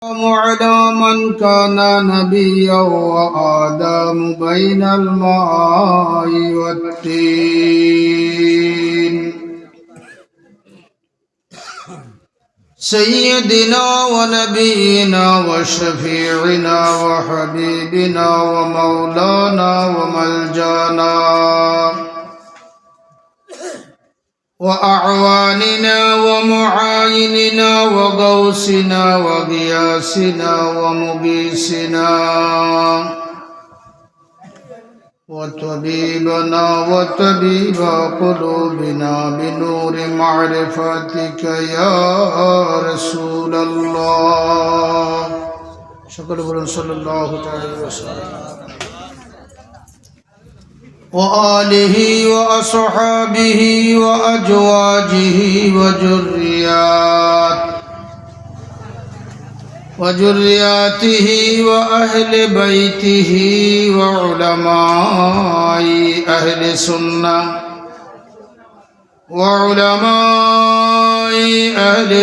على من كان نبيا وآدم بين الماء والتين سيدنا ونبينا وشفيعنا وحبيبنا ومولانا وملجانا وأعواننا ومعايننا وغوثنا وغياثنا ومغيثنا وطبيبنا وطبيب قلوبنا بنور معرفتك يا رسول الله شكرا صلى الله عليه وسلم وآله وأصحابه وأزواجه وذرياته وأهل بيته وعلماء أهل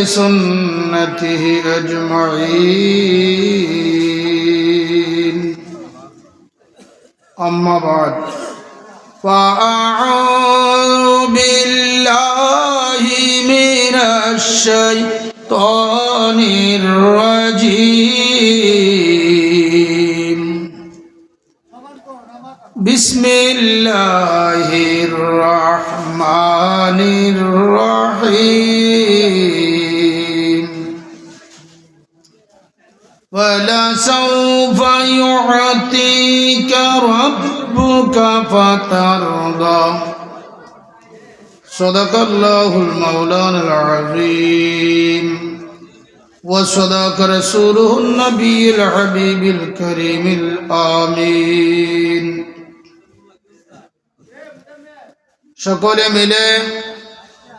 سنته أجمعين أما بعد فأعوذ بالله من الشيطان الرجيم بسم الله الرحمن الرحيم ولسوف يعطيك ربك فترضى صدق الله المولانا العظيم وصدق رسوله النبي الحبيب الكريم الآمين সকলে মিলে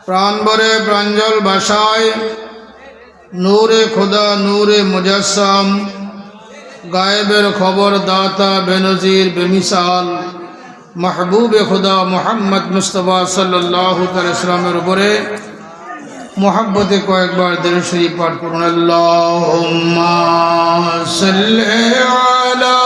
প্রাণ ভরে প্রাঞ্জল ভাষায় নূরে খোদা নূরে মুজাসসাম গায়েবের খবর দাতা বেনজির বেমিসাল মাহবুবে খুদা মুহাম্মদ মুস্তাফা সাল্লাল্লাহু আলাইহি ওয়াসাল্লামের উপরে মুহাব্বতে কয়েকবার দরুদ শরীফ পাঠ করুন। আল্লাহুম্মা সাল্লি আলা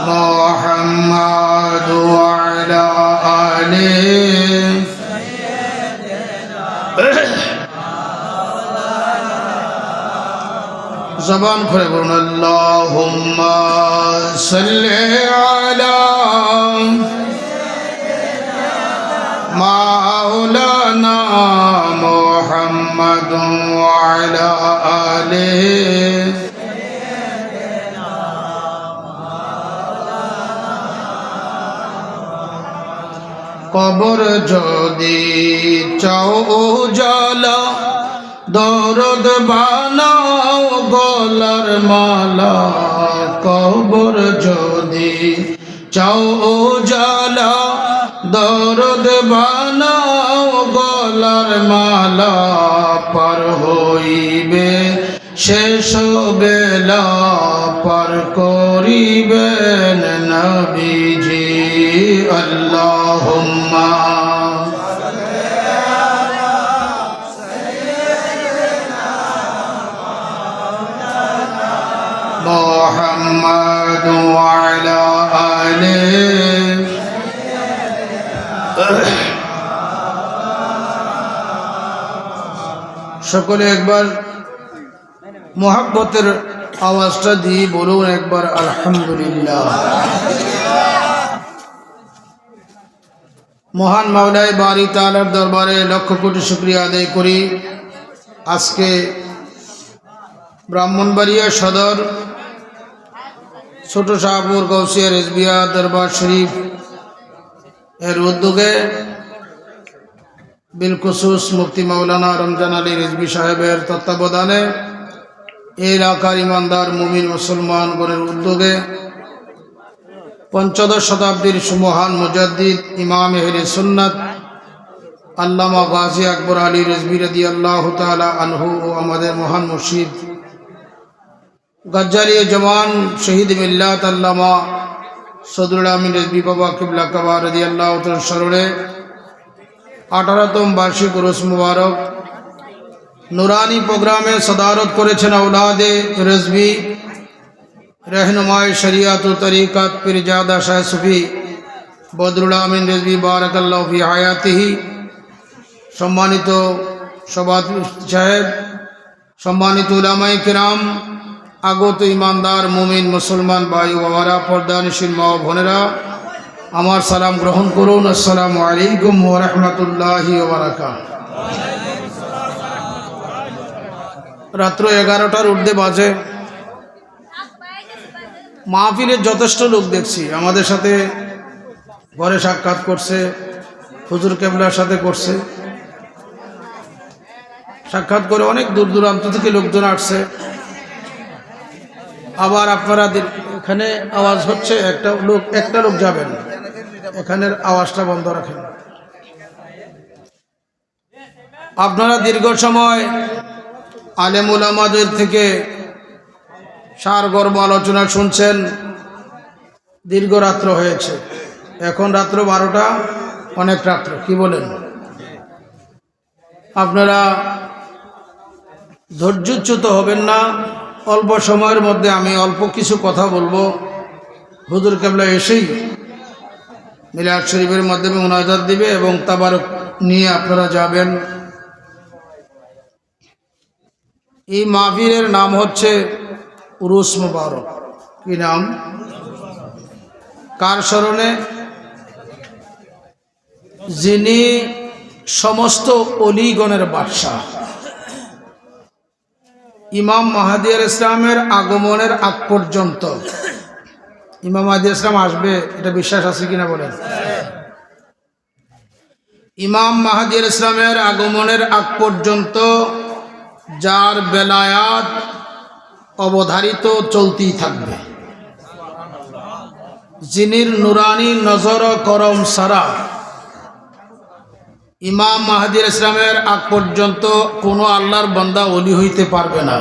মুহাম্মাদ ওয়া আলা আলিহি জবান খুলে বলুন আল্লাহুম্মা সাল্লি আলা মাওলানা মুহাম্মাদ ওয়া আলা আলিহি কবর যদি চাও জালা দরদ বানাও গলার মালা কবর যদি চাও জালা দরদ বানাও গলার মালা পার হইবে শেষ বেলা পার করিবেন নবীজি আল্লাহুম্মা মুহাম্মাদ ওয়া আলা আলিহি সকলে একবার মুহাব্বতের আওয়াজটা দিয়ে বলুন একবার আলহামদুলিল্লাহ। মহান মাওলাই বারি তাআলার দরবারে লক্ষ কোটি শুকরিয়া আদায় করি। আজকে ব্রাহ্মণবাড়িয়া সদর ছোট শাহপুর গৌসিয়া রেজবিয়া দরবার শরীফ এর উদ্যোগে বিলখুসুস মুফতি মাওলানা রমজান আলী রিজভী সাহেবের তত্ত্বাবধানে এই এলাকার ইমানদার মুমিন মুসলমানগণের উদ্যোগে পঞ্চদশ শতাব্দীর সুমহান মুজাদ্দিদ ইমাম আহলে সুন্নাত আল্লামা গাজী আকবর আলী রিজভী রাদিয়াল্লাহু তাআলা আনহু ও আমাদের মহান মুর্শিদ গজ্জালি জওয়ান শহীদ মিল্লাত আল্লামা সদরুল আমিন রিজভী বাবা কিবলা কাবা রাদিয়াল্লাহু তাআলা স্মরণে 18তম বার্ষিক উরুস মুবারক নুরানি প্রোগ্রামে সদারত করেছেন আওলাদে রেজভি रहनुमाए शरीयत व तरीक़त पीरजादा शाह सूफी बदरुल आमीन रिजवी बारकाल्लाहु फी हायातिही। सम्मानित सभापति साहेब, सम्मानित उलामाए किराम, আগত ईमानदार मुमिन मुसलमान भाई बाबारा पर्दानिशील मा बोनेरा आमार सालाम ग्रहण करुन। अस्सलामु आलैकुम व रहमतुल्लाहि व बाराकातुहू। रात्र 11টার ঊর্ধ্বে বাজে। মাহফিলে যথেষ্ট লোক দেখছি, আমাদের সাথে ঘরে সাক্ষাৎ করছে, হুজুর কেবলার সাথে করছে সাক্ষাৎ করে, অনেক দূর দূরান্ত থেকে লোকজন আসছে। আবার আপনারা এখানে আওয়াজ হচ্ছে, একটা লোক যাবেন, এখানের আওয়াজটা বন্ধ রাখেন। আপনারা দীর্ঘ সময় আলেম উলামাদের থেকে সারগর্ভ আলোচনা শুনছেন, দীর্ঘ রাত্র হয়েছে, এখন রাত্র 12টা, অনেক রাত্র, কি বলেন? আপনারা ধৈর্যচ্যুত হবেন না। অল্প সময়ের মধ্যে আমি অল্প কিছু কথা বলবো। হুজুর কেবলা এসেই মিলাদ শরীফের মাধ্যমে মুনাজাত দিবে এবং তাবারক নিয়ে আপনারা যাবেন। এই মাহফিলের নাম হচ্ছে উরুস মুবারক। কি নাম? কার স্মরণে? যিনি সমস্ত অলিগণের বাদশাহ, ইমাম মাহদী আলাইহিস সালামের আগমনের আগ পর্যন্ত। ইমাম মাহদী আলাইহিস সালাম আসবে, এটা বিশ্বাস আছে কিনা বলেন? ইমাম মাহদী আলাইহিস সালামের আগমনের আগ পর্যন্ত যার বেলায়াত অবধারিত চলতেই থাকবে, যিনির নুরানি নজর করম সারা ইমাম মাহদী আলাইহিস সালামের আগ পর্যন্ত কোনো আল্লাহর বান্দা ওলি হইতে পারবে না,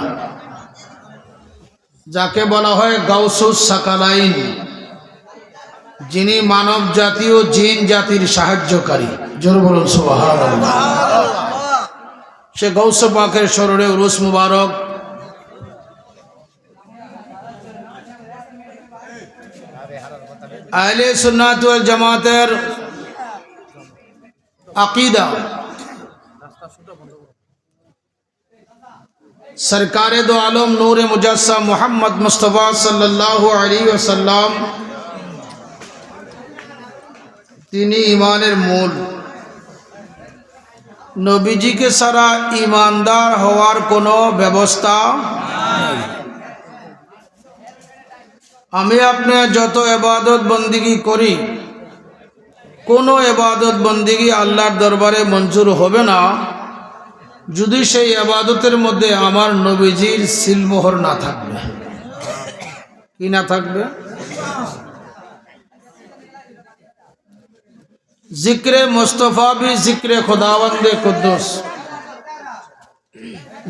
যাকে বলা হয় গাউসুস সাকালাইন, যিনি মানব জাতি ও জিন জাতির সাহায্যকারী। জোরে বলুন সুবহানাল্লাহ। সে গাউস পাকের স্মরণে উরুস মুবারক। আহলে সুন্নাত ওয়াল জামাতের আকিদা, সরকারে দো আলম নূরে মুজাসসাম মুহাম্মদ মুস্তাফা সাল্লাল্লাহু আলাইহি ওয়াসাল্লাম, তিনি ইমানের মূল। নবীজিকে ছাড়া ইমানদার হওয়ার কোনো ব্যবস্থা নেই। আমি আপনি যত ইবাদত বন্দিগি করি, কোনো ইবাদত বন্দিগি আল্লাহর দরবারে মঞ্জুর হবে না যদি সেই ইবাদতের মধ্যে আমার নবীজির সিলমোহর না থাকবে। কি না থাকবে? জিক্রে মুস্তাফা বি জিক্রে খুদাওয়ান্দে কুদ্দুস।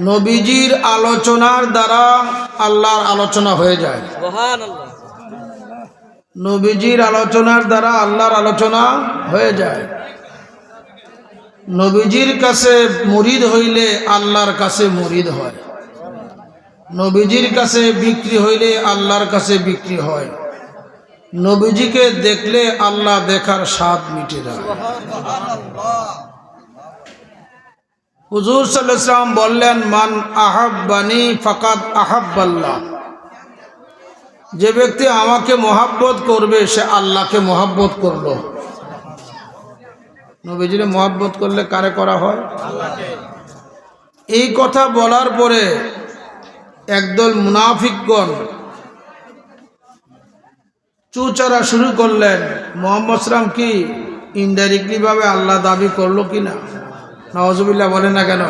নবীজির আলোচনার দ্বারা আল্লাহর আলোচনা হয়ে যায়। সুবহানাল্লাহ। নবীজির আলোচনার দ্বারা আল্লাহর আলোচনা হয়ে যায়। নবীজির কাছে মুরিদ হইলে আল্লাহর কাছে মুরিদ হয়। নবীজির কাছে বিক্রি হইলে আল্লাহর কাছে বিক্রি হয়। নবীজিকে দেখলে আল্লাহ দেখার স্বাদ মিটে যায়। হুজুর সাল্লাল্লাহু আলাইহি ওয়াসাল্লাম বললেন, মান আহাব্বানি ফাকাদ আহাব্বাল্লাহ। যে ব্যক্তি আমাকে মহাব্বত করবে সে আল্লাহকে মহাব্বত করলো। নবীজিরে মহাব্বত করলে কারে করা হয়? আল্লাহকে। এই কথা বলার পরে একদল মুনাফিকগণ চুচারা শুরু করলেন, মুহাম্মদ সাল্লাল্লাহু আলাইহি ওয়াসাল্লাম কি ইনডাইরেক্টলি ভাবে আল্লাহ দাবি করলো কিনা? নাউজুবিল্লাহ বলেন না কেন?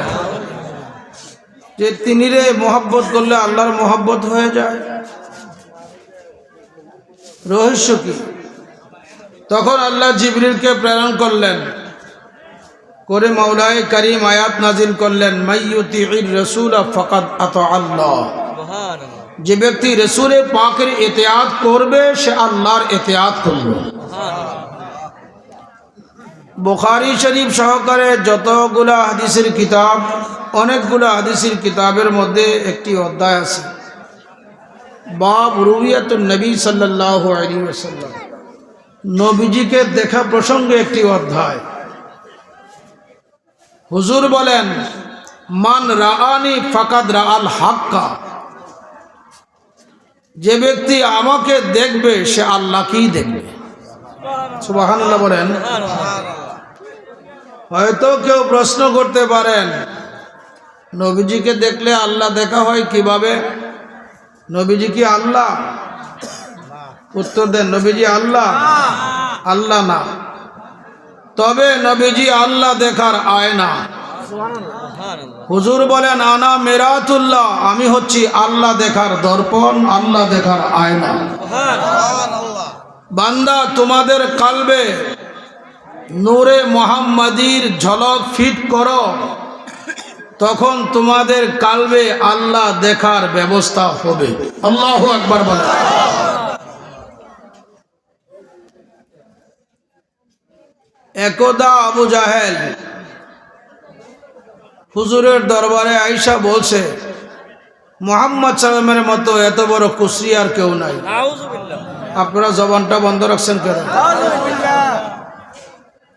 যে তিনিরে মহাব্বত করলে আল্লাহর মহাব্বত হয়ে যায়। রহস্য কি? তখন আল্লাহ জিবরিলকে প্রেরণ করলেন, করে মাওলায়ে কারীম আয়াত নাজিল করলেন, মাইয়ুতির রাসূল ফাকাদ আতা আল্লাহ। সুবহানাল্লাহ। যে ব্যক্তি রাসূলে পাকের ইতিআত করবে সে আল্লাহর ইতিআত করবে। সুবহানাল্লাহ। বুখারী শরীফ সহকারে যতগুলা হাদিসের কিতাব, অনেকগুলা হাদিসের কিতাবের মধ্যে একটি অধ্যায় আছে, বাব রুইয়াতুন নবী সাল্লাল্লাহু আলাইহি ওয়াসাল্লাম, নবীজিকে দেখা প্রসঙ্গে একটি অধ্যায়। হুজুর বলেন, মান রাআনি ফাকাদ রাআল হাক্কা, যে ব্যক্তি আমাকে দেখবে সে আল্লাহকেই দেখবে। সুবহানাল্লাহ বলেন। হয়তো কেউ প্রশ্ন করতে পারেন, নবীজিকে দেখলে আল্লাহ দেখা হয় কিভাবে? নবীজি কি আল্লাহ? উত্তর দেন, নবীজি আল্লাহ? আল্লাহ না, তবে নবীজি আল্লাহ দেখার আয়না। হুজুর বলেন, আনা মিরাতুল্লাহ, আমি হচ্ছি আল্লাহ দেখার দর্পণ, আল্লাহ দেখার আয়না। বান্দা, তোমাদের কালবে নূরে মুহাম্মাদির ঝলক ফিট করো, তখন তোমাদের কালবে আল্লাহ দেখার ব্যবস্থা হবে। আল্লাহু আকবার বলেন। একদা আবু জাহেল হুজুরের দরবারে আয়েশা বলছে, মুহাম্মদ সাল্লামের মতো এত বড় কুসরি আর কেউ নাই। আপনারা জবানটা বন্ধ রাখছেন কেন?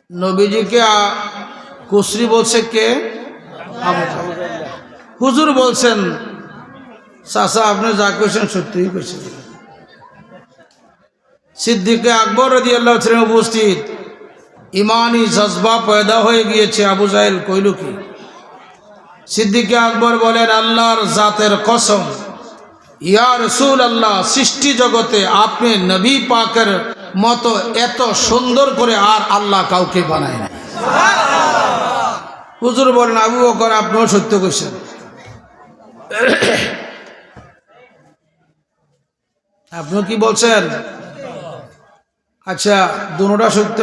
নবীজিকে কুসরি বলছে কে? আবু জাহেল। হুজুর বলছেন, চাচা আপনি যা কইছেন সত্যিই কইছেন। সিদ্দিকে আকবর রাদিয়াল্লাহু তাআলা উপস্থিত, ইমানি জজবা পয়দা হয়ে গিয়েছে। আবু জাহেল কইল কি? সিদ্দিকে আকবর বলেন, আল্লাহর জাতের কসম, ইয়া রাসূলুল্লাহ, সৃষ্টি জগতে আপনি নবী পাকের মতো এত সুন্দর করে আর আল্লাহ কাউকে বানায় না। হুজুর বলেন, আবু বকর আপনিও সত্য কইছেন। আপনি কি বলছেন? আচ্ছা, দুটোটা সত্য?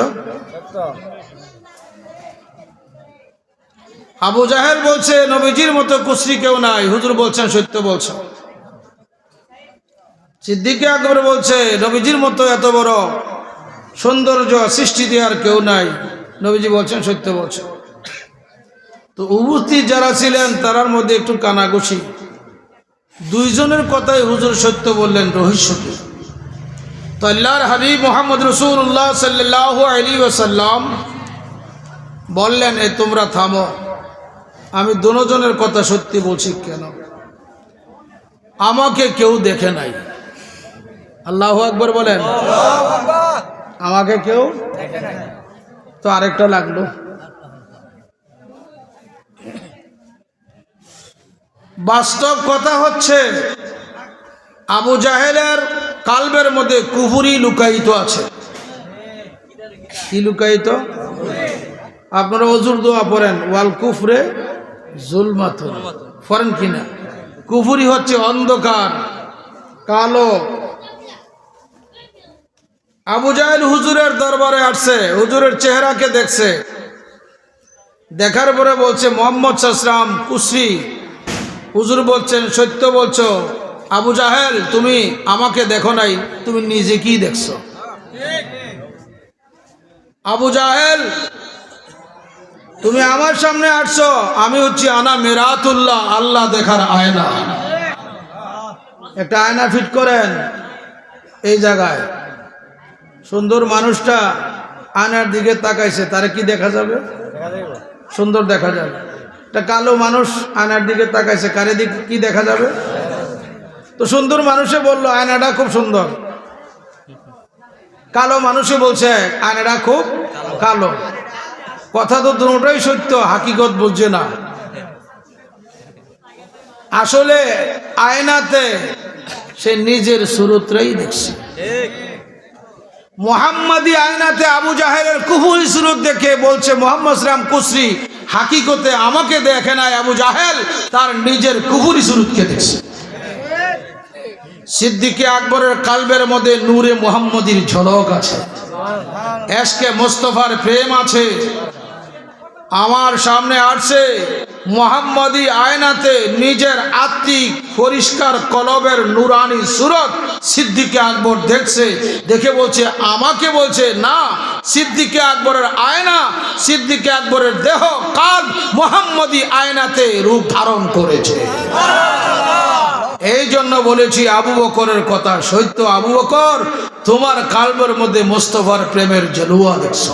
আবু জাহেল বলছে নবীজির মতো কুসরি কেউ নাই। হুজুর বলছেন সত্য বলছো। সিদ্দিক আকবর বলছে নবীজির মতো এত বড় সৌন্দর্য সৃষ্টি দেওয়ার কেউ নাই। নবীজি বলছেন সত্য বলছো। তো উপস্থিত যারা ছিলেন তার মধ্যে একটু কানাঘুষি। দুইজনের কথাই হুজুর সত্য বললেন, রহস্য কি? তো আল্লাহর হাবিব মুহাম্মদ রাসূলুল্লাহ সাল্লাল্লাহু আলাইহি ওয়াসাল্লাম বললেন, এ তোমরা থামো, আমি দুজনের কথা সত্যি বলছি। কেন? আমাকে কেউ দেখে নাই। আল্লাহু আকবার বলেন। আমাকে কেউ দেখে নাই। তো আরেকটা লাগলো। বাস্তব কথা হচ্ছে, আবু জাহেলের কালবের মধ্যে কুফরি লুকায়িত আছে। কি লুকায়িত? আপনারা ওযুর দোয়া পড়েন, ওয়াল কুফরে জুলমাতুন, পড়েন কিনা? কুফরি হচ্ছে অন্ধকার, কালো। আবু জাহেল হুজুরের দরবারে আসছে, হুজুরের চেহারাকে দেখছে, দেখার পরে বলছে মুহাম্মদ সাল্লাল্লাহু আলাইহি ওয়াসাল্লাম কুসরি। হুজুর বলছেন সত্য বলছো। আবু জাহেল, তুমি আমাকে দেখো নাই, তুমি নিজে কি দেখছো? আবু জাহেল, তুমি আমার সামনে আসছো, আমি হচ্ছি আনা মিরাতুল্লাহ, আল্লাহ দেখার আয়না। একটা আয়না ফিট করেন এই জায়গায়। সুন্দর মানুষটা আয়নার দিকে তাকাইছে, তারে কি দেখা যাবে? সুন্দর দেখা যাবে। একটা কালো মানুষ আয়নার দিকে তাকাইছে, কারে দিকে কি দেখা যাবে? তো সুন্দর মানুষে বলল আয়নাটা খুব সুন্দর, কালো মানুষে বলছে আয়নাটা খুব কালো। কথা তো দুটোই সত্য, হাকিকত বুঝছে না। আসলে আয়নাতে সে নিজের সুরতটাই দেখছে। মুহাম্মাদি আয়নাতে আবু জাহেলের কুফরি সুরত দেখে বলছে মুহাম্মদ সাল্লাল্লাহু আলাইহি ওয়াসাল্লাম কুসরি। হাকিকতে আমাকে দেখে নাই, আবু জাহেল তার নিজের কুফরি সুরতকে দেখছে। সিদ্দিক আকবরের কালবের মধ্যে নূরে মুহাম্মাদির ঝলক আছে, এশকে মুস্তাফার প্রেম আছে। আমার সামনে আসছে মুহাম্মদী আয়নাতে নিজের আত্মিক পরিষ্কার কলবের নুরানি সুরত সিদ্দিকে আকবর দেখছে, দেখে বলছে, আমাকে বলছে না, সিদ্দিকে আকবরের আয়না, সিদ্দিকে আকবরের দেহ কাল মুহাম্মদী আয়নাতে রূপ ধারণ করেছে। এই জন্য বলেছি আবু বকরের কথা সত্য। আবু বকর, তোমার কালবের মধ্যে মুস্তাফার প্রেমের জলুয়া দেখছো।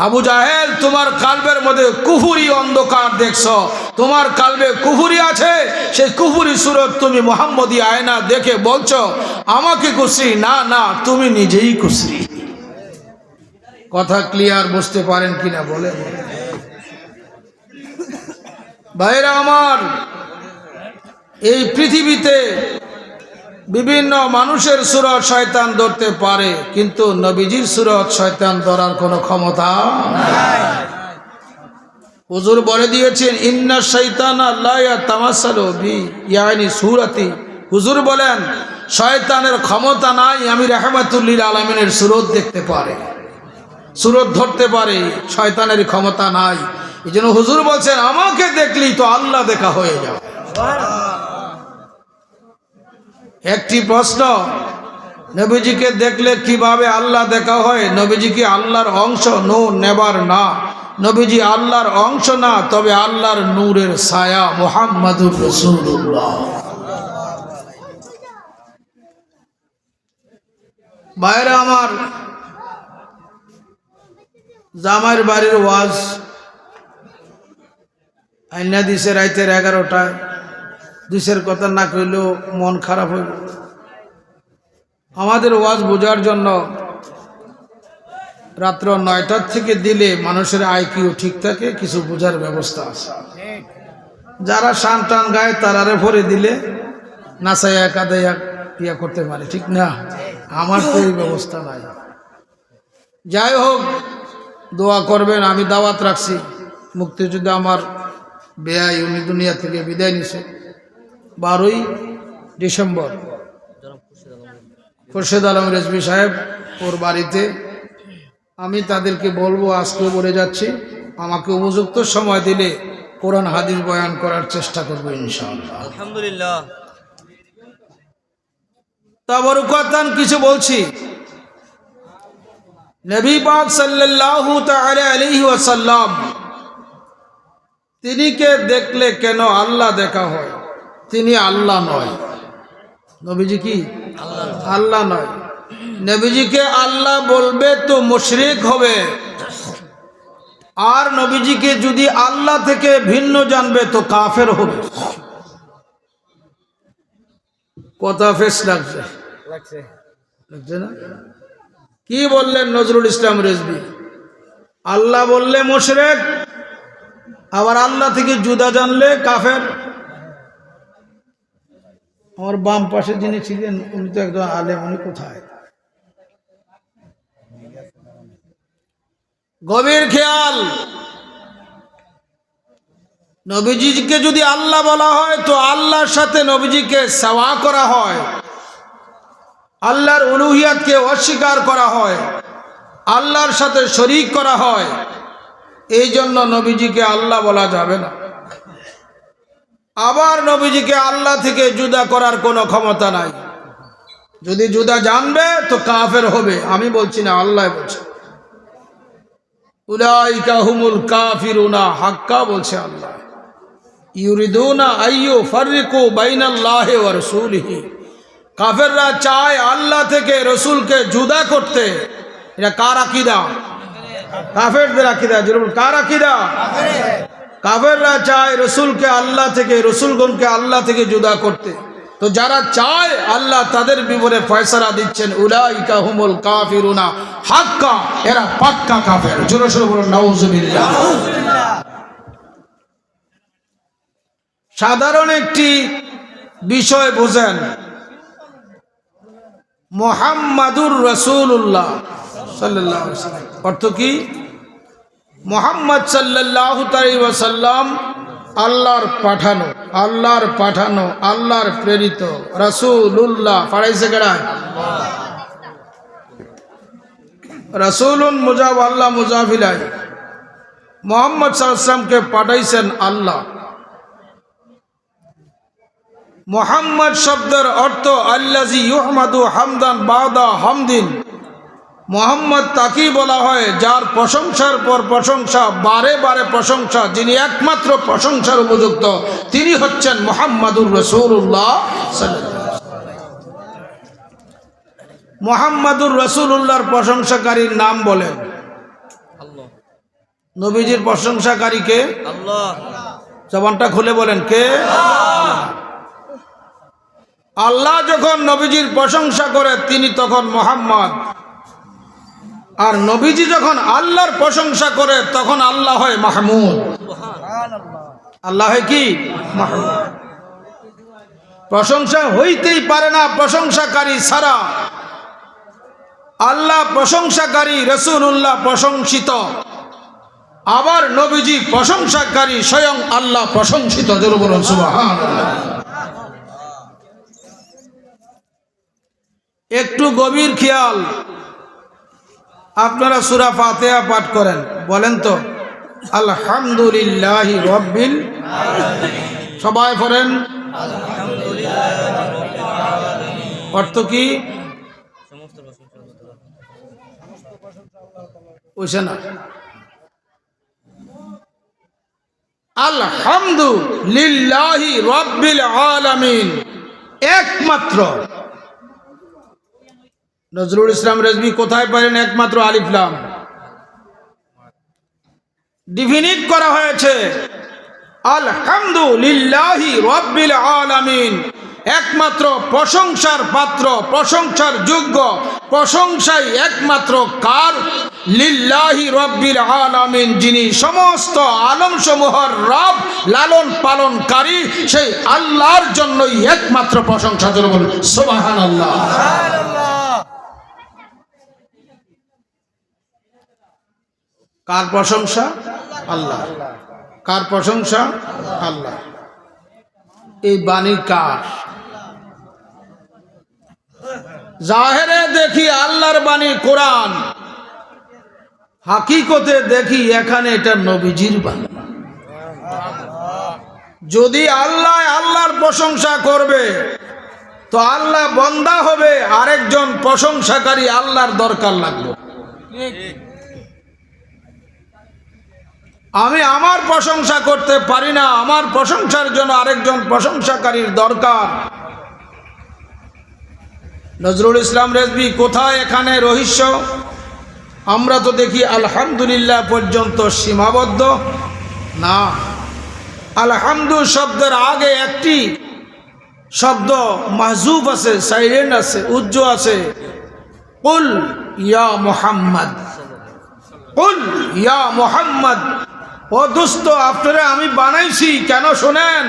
আবু জাহেল, তোমার কালবের মধ্যে কুফুরি অন্ধকার দেখছো। তোমার কালবে কুফুরি আছে, সেই কুফুরি সুরত তুমি মুহাম্মদী আয়না দেখে বলছো আমাকে কুসরি, না না, তুমি নিজেই কুসরি। কথা ক্লিয়ার বুঝতে পারেন কিনা বলে ভাইরা আমার, এই পৃথিবীতে বিভিন্ন মানুষের সুরত শয়তান ধরতে পারে, কিন্তু নবীজির সুরত শয়তান ধরার কোনো ক্ষমতা নাই। হুজুর বলে দিয়েছেন, ইন্না শাইতানা লা ইয়াতামাসালু বি ইয়ানি সূরাতি। হুজুর বলেন শয়তানের ক্ষমতা নাই আমি রাহমাতুল লিল আলামিনের সুরত দেখতে পারে, সুরত ধরতে পারে, শয়তানের ক্ষমতা নাই। এইজন্য হুজুর বলছেন আমাকে দেখলেই তো আল্লাহ দেখা হয়ে যাবে। একটি প্রশ্ন, নবীজিকে দেখলে কিভাবে আল্লাহ দেখা হয়? নবীজি কি আল্লাহর অংশ? নো, নেভার না। নবীজি আল্লাহর অংশ না, তবে আল্লাহর নূরের ছায়া মুহাম্মাদুর রাসূলুল্লাহ। ভাইরা আমার, জামাইয়ের বাড়ির ওয়াজ আইনা দিছে রাইতের 11টায়, দুইশের কথা না কইলেও মন খারাপ হইল। আমাদের ওয়াজ বোঝার জন্য রাত্র 9টার থেকে দিলে মানুষের আইকিউ ঠিক থাকে, কিছু বোঝার ব্যবস্থা আছে। যারা শান টান গায় তারারে ভরে দিলে নাচাইয়া কাদাইয়া ইয়া করতে পারে, ঠিক না? আমার তো এই ব্যবস্থা নাই। যাই হোক, দোয়া করবেন। আমি দাওয়াত রাখছি, মুক্তিযুদ্ধে আমার বেয়াই উনি দুনিয়া থেকে বিদায় নিছে 12ই ডিসেম্বর। খুরশেদ আলম রেজভী সাহেব ওর বাড়িতে। আমি তাদেরকে বলবো, আজকেও বলে যাচ্ছি, আমাকে উপযুক্ত সময় দিলে কোরআন হাদিস বয়ান করার চেষ্টা করবো ইনশাআল্লাহ। আলহামদুলিল্লাহ। তাবারুকাতান কিছু বলছি। নবী পাক সাল্লাল্লাহু তাআলা আলাইহি ওয়াসাল্লাম, তিনিকে দেখলে কেন আল্লাহ দেখা হয়? তিনি আল্লাহ নয়। নবীজি কি আল্লাহ নয়। নবীজিকে আল্লাহ বলবে তো মুশরিক হবে, আর নবীজিকে যদি আল্লাহ থেকে ভিন্ন জানবে তো কাফের হবে। কথা ফেস লাগছে না? কি বললেন নজরুল ইসলাম রেজভী? আল্লাহ বললে মুশরিক, আবার আল্লাহ থেকে জুদা জানলে কাফের। আমার বাম পাশে যিনি ছিলেন উনি তো একজন আলেম, উনি কোথায়? গভীর খেয়াল। নবীজিকে যদি আল্লাহ বলা হয় তো আল্লাহর সাথে নবীজিকে সাওয়া করা হয়, আল্লাহর উলুহিয়াতকে অস্বীকার করা হয়, আল্লাহর সাথে শরীক করা হয়। এই জন্য নবীজিকে আল্লাহ বলা যাবে না। আবার নবীজিকে আল্লাহ থেকে জুদা করার কোনো ক্ষমতা নাই। যদি জুদা জানবে তো কাফের হবে। আমি বলছি না, আল্লাহ বলছে, উলাইকা হুমুল কাফিরুনা হাক্কা, বলছে আল্লাহ। ইউরিদুনা আইয়ু ফাররিকু বাইনাল্লাহি ওয়া রাসূলিহি। কাফেররা চায় আল্লাহ থেকে রসুলকে জুদা করতে। এটা কার আকীদা? কাফেরদের আকীদা। যেরকম কার আকীদা? কাফেররা চায় রসুলকে আল্লাহ থেকে, রসুলগণকে আল্লাহ থেকে জুদা করতে। তো যারা চায় আল্লাহ তাদের বিবরে ফয়সালা দিচ্ছেন, উলাইকা হুমুল কাফিরুনা হাক্কা, এরা পাক্কা কাফের। জোরে সোরে বলুন নাউযুবিল্লাহ। সাধারণ একটি বিষয় বুঝেন, মুহাম্মাদুর রাসূলুল্লাহ সাল্লাল্লাহু আলাইহি ওয়াসাল্লাম অর্থ কি? মুহাম্মদ সাল্লাল্লাহু আলাইহি ওয়াসাল্লাম আল্লাহর পাঠানো, আল্লাহর পাঠানো, আল্লাহর প্রেরিত রাসূলুল্লাহ। পড়াইছে কেডা? রাসূলুন মুজাফ আল্লাহ মুজাফিলাই। মুহাম্মদ সাল্লাল্লাহু আলাইহি ওয়াসাল্লামকে পাঠাইছেন আল্লাহ। মুহাম্মদ শব্দের অর্থ আল্লাযী ইউহমাদু হামদান বাদা হামদিন। মুহাম্মদ তাকেই বলা হয় যার প্রশংসার পর প্রশংসা, বারে বারে প্রশংসা, যিনি একমাত্র প্রশংসার উপযুক্ত, তিনি হচ্ছেন মুহাম্মাদুর রাসূলুল্লাহ সাল্লাল্লাহু আলাইহি ওয়াসাল্লাম। মুহাম্মাদুর রাসূলুল্লাহর প্রশংসাকারীর নাম বলেন। আল্লাহ। নবীজির প্রশংসাকারী কে? আল্লাহ। জবানটা খুলে বলেন কে? আল্লাহ যখন নবীজির প্রশংসা করে তিনি তখন মুহাম্মদ, আর নবীজি যখন আল্লাহর প্রশংসা করে তখন আল্লাহ হয় মাহমুদ। আল্লাহ হয় কি? মাহমুদ। প্রশংসা হইতেই পারে না প্রশংসাকারী ছাড়া। আল্লাহ প্রশংসাকারী, রাসূলুল্লাহ প্রশংসিত, আবার নবীজি প্রশংসাকারী, স্বয়ং আল্লাহ প্রশংসিত। জোরে বলুন সুবহানাল্লাহ। একটু গভীর খেয়াল, আপনারা সূরা ফাতিহা পাঠ করেন, বলেন তো আলহামদুলিল্লাহি রাব্বিল আলামিন। সবাই পড়েন অর্থ কি? বুঝছে না? আলহামদুলিল্লাহি রাব্বিল আলামিন, একমাত্র। নজরুল ইসলাম রেজভী কোথায় পারেন একমাত্র? আলিফ লাম ডিফিনিট করা হয়েছে আলহামদুলিল্লাহি রাব্বিল আলামিন, একমাত্র প্রশংসার পাত্র, প্রশংসার যোগ্য, প্রশংসাই একমাত্র কার? লিল্লাহি রাব্বিল আলামিন, যিনি সমস্ত আলমসমূহের রব, লালন পালনকারী, সেই আল্লাহর জন্যই একমাত্র প্রশংসা। জোরে বলুন সুবহানাল্লাহ। কার প্রশংসা? আল্লাহ। কার প্রশংসা? আল্লাহ। এই বাণী কার? জাহেরে দেখি আল্লাহর বাণী কোরআন, হাকিকতে দেখি এখানে এটা নবীজির বাণী। যদি আল্লাহ আল্লাহর প্রশংসা করবে তো আল্লাহ বান্দা হবে, আরেকজন প্রশংসাকারী আল্লাহর দরকার লাগবে। আমি আমার প্রশংসা করতে পারি না, আমার প্রশংসার জন্য আরেকজন প্রশংসাকারীর দরকার। নজরুল ইসলাম রেজভী কোথায় এখানে রহস্য? আমরা তো দেখি আলহামদুলিল্লাহ পর্যন্ত সীমাবদ্ধ না। আলহামদু শব্দের আগে একটি শব্দ মাহজুব আছে, সাইলেন্ট আছে, উজ্জ আছে। কুল ইয়া মুহাম্মদ, কুল ইয়া মুহাম্মদ। ও দোস্ত, আপনারা আমি বানাইছি কেন শোনেন?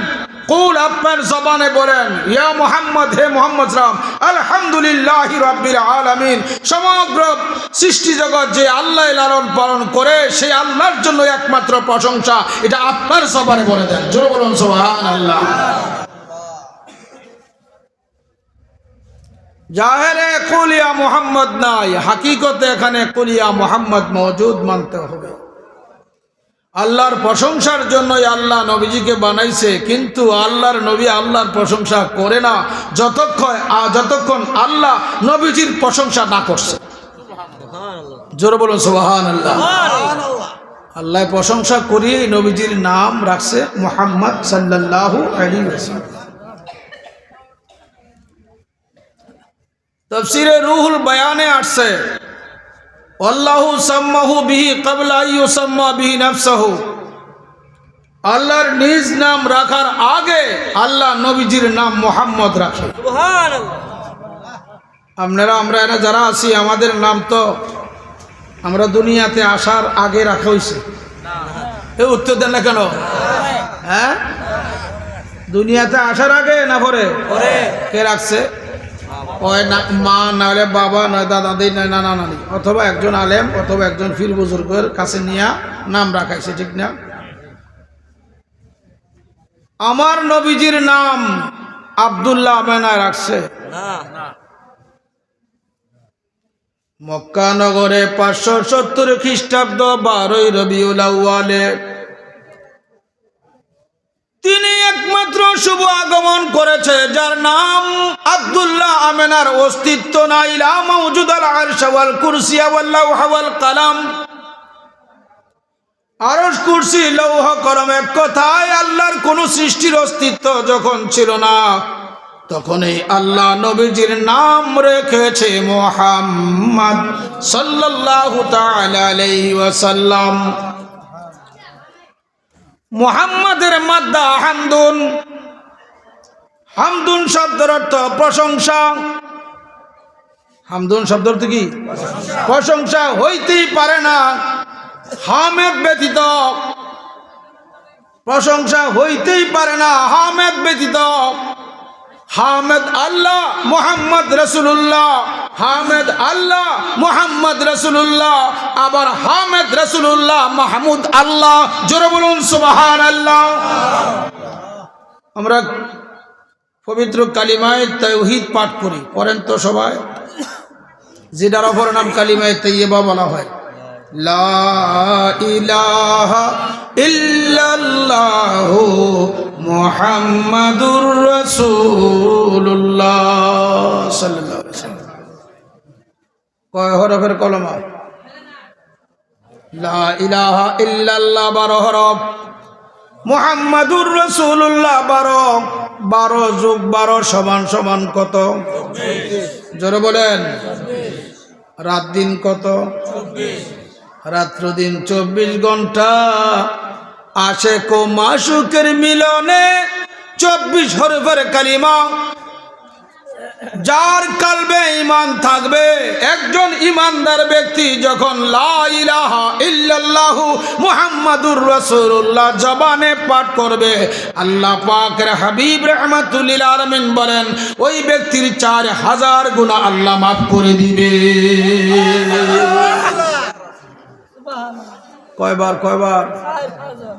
কুল আপনার জবানে বলেন, ইয়া মুহাম্মদ, হে মুহাম্মদ রাম, আলহামদুলিল্লাহি রাব্বিল আলামিন। সমগ্র সৃষ্টি জগৎ যে আল্লাহ লালন পালন করে, সেই আল্লাহর জন্য একমাত্র প্রশংসা, এটা আপনার জবানে বলে দেন। জোরে বলুন সুবহানাল্লাহ। জাহেরে কুল ইয়া মুহাম্মদ নাই, হাকিকতে এখানে কুল ইয়া মুহাম্মদ মওজুদ মানতে হবে। আল্লাহর প্রশংসার জন্যই আল্লাহ নবীজিকে বানাইছে, কিন্তু আল্লাহর নবী আল্লাহর প্রশংসা করে না যতক্ষণ আল্লাহ নবীজির প্রশংসা না করছে। জোরে বলুন সুবহানাল্লাহ। আল্লাহ প্রশংসা করিয়ে নবীজির নাম রাখছে মুহাম্মদ সাল্লাল্লাহু আলাইহি ওয়াসাল্লাম। তাফসীরে রুহুল বায়ানে আসছে, আল্লাহু সাম্মাহু বিহি ক্বাবলা আইয়ুসাম্মা বিহি নাফসাহু। আল্লাহর নিজ নাম রাখার আগে আল্লাহ নবীজির নাম মুহাম্মদ রাখে। সুবহানাল্লাহ। আমরা এরা যারা আছি, আমাদের নাম তো আমরা দুনিয়াতে আসার আগে রাখা হয়েছে। এই উত্তর দেন না কেন? হ্যাঁ, দুনিয়াতে আসার আগে না পরে? কে রাখছে? মা, নাহলে বাবা, নয় দাদা দাদি, নয় নানা নানি, অথবা একজন আলেম, অথবা একজন পীর বুজুর্গের কাছে নিয়ে নাম রাখাইছে, ঠিক না? আমার নবীজির নাম আব্দুল্লাহ আমেনা রাখছে, মক্কা নগরে 570 খ্রিস্টাব্দ 12 রবিউল আউয়ালে তিনি একমাত্র শুভ আগমন করেছে, যার নাম আব্দুল্লাহ আমিনার অস্তিত্ব নাই। লা মাওজুদ আল আরশ ওয়াল কুরসি ওয়াল লাওহ ওয়াল কালাম। আরশ, কুরসি, লৌহ, কলম, এক কথায় আল্লাহর কোন সৃষ্টির অস্তিত্ব যখন ছিল না, তখনই আল্লাহ নবীজির নাম রেখেছে মুহাম্মদ সাল্লাল্লাহু তাআলা আলাইহি ওয়াসাল্লাম। মুহাম্মাদের মাদ্দা হামদুন। হামদুন শব্দের অর্থ প্রশংসা। হামদুন শব্দের অর্থ কি? প্রশংসা হইতেই পারে না হামেদ ব্যতীত। প্রশংসা হইতেই পারে না হামেদ ব্যতীত। হামেদ আল্লাহ মুহাম্মদ রাসূলুল্লাহ, হামেদ আল্লাহ মুহাম্মদ রাসূলুল্লাহ, আবার হামেদ রাসূলুল্লাহ, মাহমুদ আল্লাহ। জোরে বলুন সুবহানাল্লাহ। আমরা পবিত্র কালিমায়ে তাওহীদ পাঠ করি, পড়েন তো সবাই, যেটার অপর নাম কালিমায়ে তাইয়্যিবা বলা হয়। লা ইলাহা ইল্লাল্লাহু মুহাম্মাদুর রাসূলুল্লাহ সাল্লাল্লাহু আলাইহি ওয়াসাল্লাম। কয় হরফের কলমা? লা ইলাহা ইল্লাল্লাহ 12 হরফ, মুহাম্মাদুর রাসূলুল্লাহ 12। 12 যোগ 12 সমান সমান কত? 24। জোরে বলেন। রাত দিন কত? 24। রাত্র দিন 24 ঘন্টা। আশেক ও মাশুকের মিলনে 24 হরফের কালিমা। যার কলবে ঈমান থাকবে, একজন ঈমানদার ব্যক্তি যখন লা ইলাহা ইল্লাল্লাহু মুহাম্মাদুর রাসূলুল্লাহ জবানে পাঠ করবে, আল্লাহ পাকের হাবিব রাহমাতুল লিল আলামিন বলেন ওই ব্যক্তির 4000 গুনাহ আল্লাহ মাফ করে দিবে। কয়বার? কয়বার? 4000।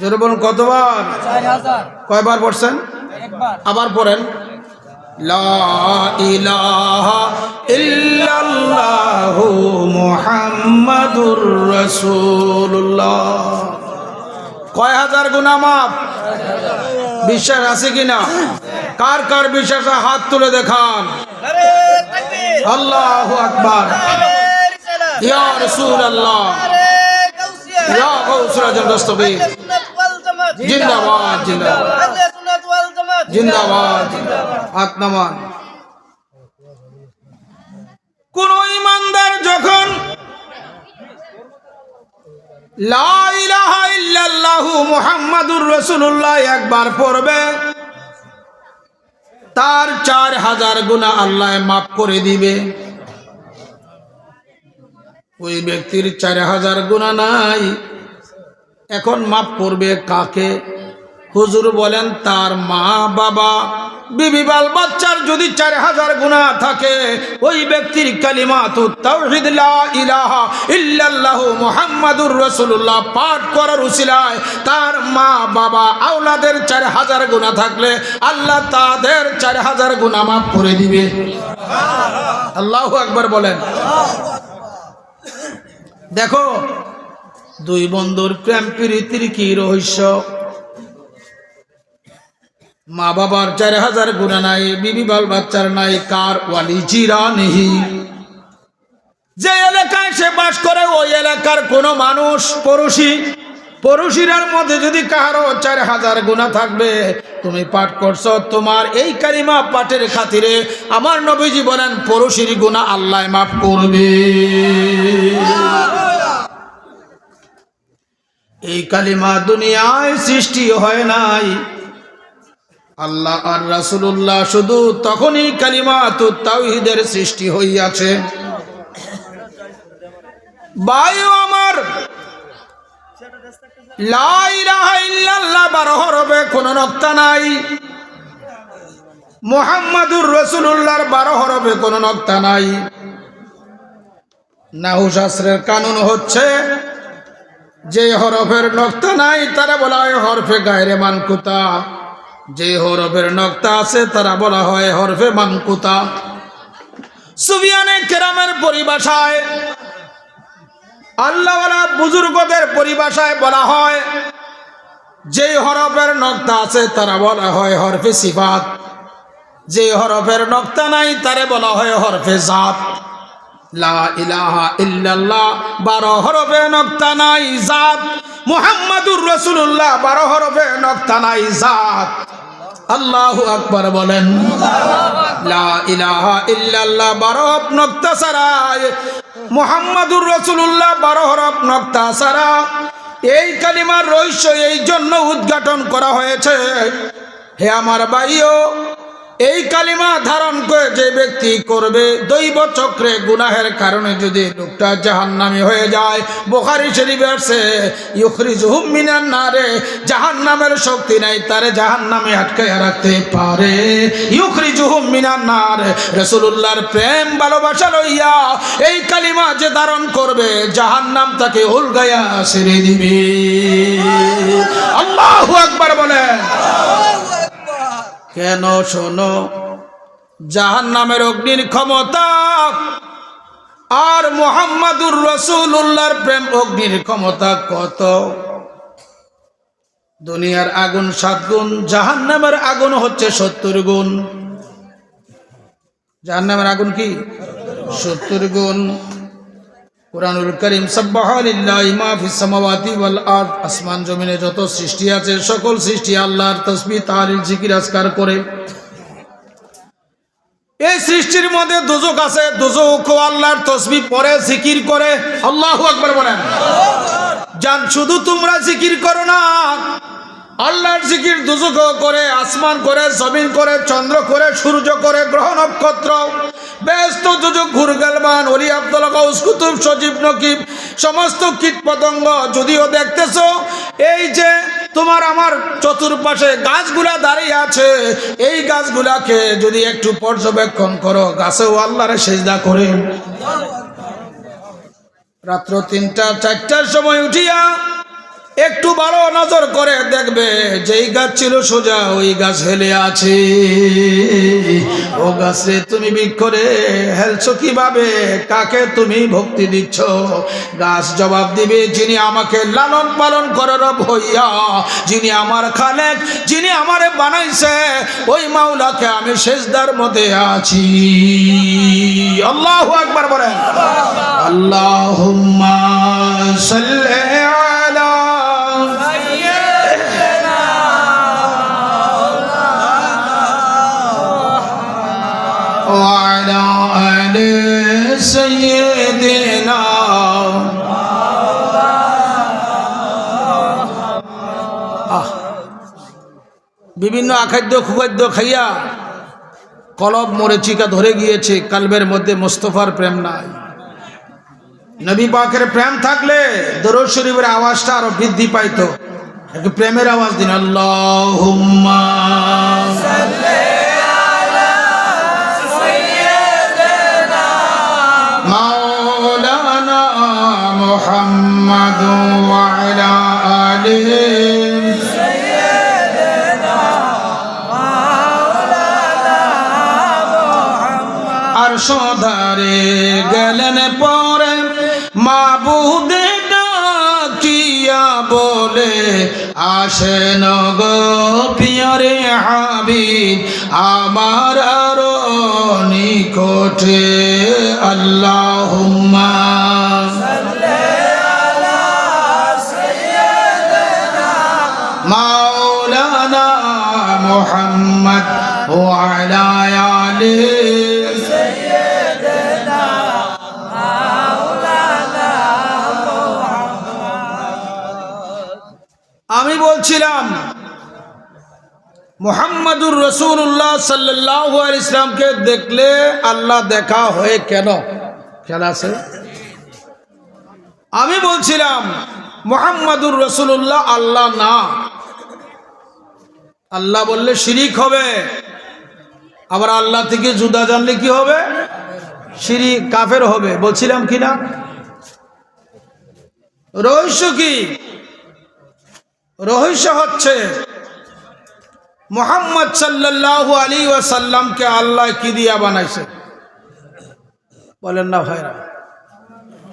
জোরে বলুন কতবার? 4000। কয়বার পড়ছেন? একবার। আবার পড়েন। লা ইলাহা ইল্লাল্লাহু মুহাম্মাদুর রাসূলুল্লাহ। কয় হাজার গুনাহ মাফ? বিশ্বাস আছে কিনা? কার কার বিশ্বাস? হাত তুলে দেখান। আল্লাহু আকবার। ইয়া রাসূলুল্লাহ, ইয়া গাউসুল আজম দস্তগীর, জিন্দাবাদ জিন্দাবাদ জিন্দাবাদ। হাত নামান। কোন ঈমানদার যখন লা ইলাহা ইল্লাল্লাহু মুহাম্মাদুর রাসূলুল্লাহ একবার পড়বে, তার 4000 গুনাহ আল্লাহ মাফ করে দিবে। ওই ব্যক্তির 4000 গুনাহ নাই, এখন মাফ করবে কাকে? হুজুর বলেন তার মা বাবা বিবি বাল বাচ্চার যদি 4000 গুনাহ থাকে, ওই ব্যক্তির কালিমাতুত তাওহীদ লা ইলাহা ইল্লাল্লাহু মুহাম্মাদুর রাসূলুল্লাহ পাঠ করার উসিলায় তার মা বাবা আওলাদের 4000 গুনাহ থাকলে আল্লাহ তাদের 4000 গুনাহ মাফ করে দিবে। আল্লাহু আকবার বলেন। দেখো দুই বন্ধুর প্রেম প্রীতির কি রহস্য। মা বাবার 4000 গুনাহ নাই, বিবি বাল বাচ্চার নাই, কার? ওয়ালি জিরানিহি। যে এলাকায় সে বাস করে ওই এলাকার কোন মানুষ পড়োশিরার মধ্যে যদি কারো 4000 গুনাহ থাকবে, তুমি পাঠ করছো, তোমার এই কালিমা পাঠের খাতিরে আমার নবীজি বলেন পড়োশির গুনাহ আল্লাহ মাফ করবে। এই কালিমা দুনিয়ায় সৃষ্টি হয় নাই, আল্লাহ আর রাসূলুল্লাহ শুধু তখনই কালিমাতুত তাওহীদের সৃষ্টি হইয়াছে। ভাইও আমার, লা ইলাহা ইল্লাল্লাহ 12 হরফে কোনো নক্তা নাই, মুহাম্মাদুর রাসূলুল্লাহর 12 হরফে কোনো নক্তা নাই। নাহু শাস্ত্রের কানুন হচ্ছে যে হরফের নক্তা নাই তারা বলা হয় হরফে গায়রে মানকুতা, যে হরফের নক্তা আছে তারা বলা হয় হরফে মানকুতা। সুফিয়ানে কেরামের পরিভাষায়, আল্লাহওয়ালা বুজুর্গদের পরিভাষায় বলা হয় যেই হরফের নক্তা আছে তারা বলা হয় হরফে সিফাত, যে হরফের নক্তা নাই তারে বলা হয় হরফে জাত। লা ইলাহা ইল্লাল্লাহ 12 হরফে নক্তা নাই জাত, মুহাম্মাদুর রাসূলুল্লাহ 12 হরফে নক্তা নাই জাত। আল্লাহু আকবার বলেন। লা ইলাহা ইল্লাল্লাহ 12 হরফ নক্তা ছাড়া, মুহাম্মাদুর রাসূলুল্লাহ 12 হরফ নক্তা ছাড়া। এই কালিমার রহস্য এই জন্য উদ্ঘাটন করা হয়েছে, হে আমার ভাইও, এই কালিমা ধারণ করে যে ব্যক্তি করবে, দৈব চক্রে গুনাহের কারণে যদি লোকটা জাহান্নামী হয়ে যায়, বুখারী শরীফে আছে ইউখরিজুহুম মিনান নারে, জাহান্নামের শক্তি নাই তারে জাহান্নামে আটকায় রাখতে পারে। ইউখরিজুহুম মিনান নার, রাসূলুল্লাহর প্রেম ভালোবাসা লইয়া এই কালিমা যে ধারণ করবে, জাহান্নাম তাকে উলগায়া ছেড়ে দিবে। আল্লাহু আকবার বলেন। কেন? শোনো, জাহান্নামের অগ্নির ক্ষমতা আর মুহাম্মাদুর রাসূলুল্লাহর প্রেম অগ্নির ক্ষমতা কত? দুনিয়ার আগুন 7 গুণ, জাহান্নামের আগুন হচ্ছে 70 গুণ। জাহান্নামের আগুন কি 70 গুণ। কুরআনুল কারীম সাব্বাহা লিল্লাহি মা ফিস সামাওয়াতি ওয়াল আরদ, আসমান জমিনে যত সৃষ্টি আছে সকল সৃষ্টি আল্লাহর তাসবিহ তাহলিল জিকির আজকার করে। এই সৃষ্টির মধ্যে দোজক আছে, দোজকও আল্লাহর তাসবিহ পড়ে জিকির করে। আল্লাহু আকবার বলেন। জান শুধু তোমরা জিকির করো না, আল্লাহর জিকির দোজকও করে, আসমান করে, জমিন করে, চন্দ্র করে, সূর্য করে, গ্রহ নক্ষত্র, ব্যস্ত দুজক, ঘুরগালবান, ওলি আব্দুল গাউস, কুতুব, সজীব, নকিব, সমস্ত কীট পতঙ্গ যদিও দেখতেছো, এই যে তোমার আমার চতুর্পাশে গাছগুলা দাঁড়িয়ে আছে, এই গাছগুলাকে যদি একটু পর্যবেক্ষণ করো, গাছেও আল্লাহরে সেজদা করে। রাত্র 3টা 4টার সময় উঠিয়া একটু ভালো নজর করে দেখবে, যেই গাছ ছিল সোজা ওই গাছ হেলে আছে। ও গাছে তুমি বিক্ষরে হেলছো কিভাবে? কাকে তুমি ভক্তি দিচ্ছ? গাছ জবাব দিবে, যিনি আমাকে লালন পালন করে রব হইয়া, যিনি আমার খালেক, যিনি আমারে বানাইছে, ওই মাওলাকে আমি সেজদার মধ্যে আছি। আল্লাহু আকবার বলেন। আল্লাহুম্মা সাল্লি আলা وعلى آل سيدنا। বিভিন্ন আখাদ্য খুখাদ্য খাইয়া কলব মরিচিকা ধরে গিয়েছে, কালবের মধ্যে মুস্তাফার প্রেম নাই। নবী পাকের প্রেম থাকলে দরুদ শরীফের আওয়াজটা আরো বৃদ্ধি পাইতো। একটু প্রেমের আওয়াজ দিন। আল্লাহুম্মা সাল্লি মাওলানা মুহাম্মদ ওয়া আলা আলিহি সাইয়্যিদিনা মাওলানা মুহাম্মদ। আর সদারে গেলেন পরে মাবুদে ডাকিয়া বলে, আসেন গো পিয়ারে হাবিব আমার আরো নিকটে। আল্লাহুম্মা সাল্লি আলা সাইয়্যিদিনা মাওলানা মুহাম্মদ ওয়া আলা আলিহি সাইয়্যিদিনা মাওলানা মুহাম্মদ। আমি বলছিলাম মুহাম্মাদুর রাসূলুল্লাহ সাল্লাল্লাহু আলাইহি ওয়াসাল্লামকে দেখলে আল্লাহ দেখা হয় কেন? খেয়াল আছে? আমি বলছিলাম মুহাম্মাদুর রাসূলুল্লাহ আল্লাহ না। আল্লাহ বললে শিরিক হবে, আবার আল্লাহ থেকে জুদা জানলে কি হবে? শিরিক, কাফের হবে। বলছিলাম কিনা? রহস্য কি? রহস্য হচ্ছে মুহাম্মদ সাল্লাল্লাহু আলাইহি ওয়াসাল্লামকে আল্লাহ কি দিয়া বানাইছে? বলেন না ভাইরা?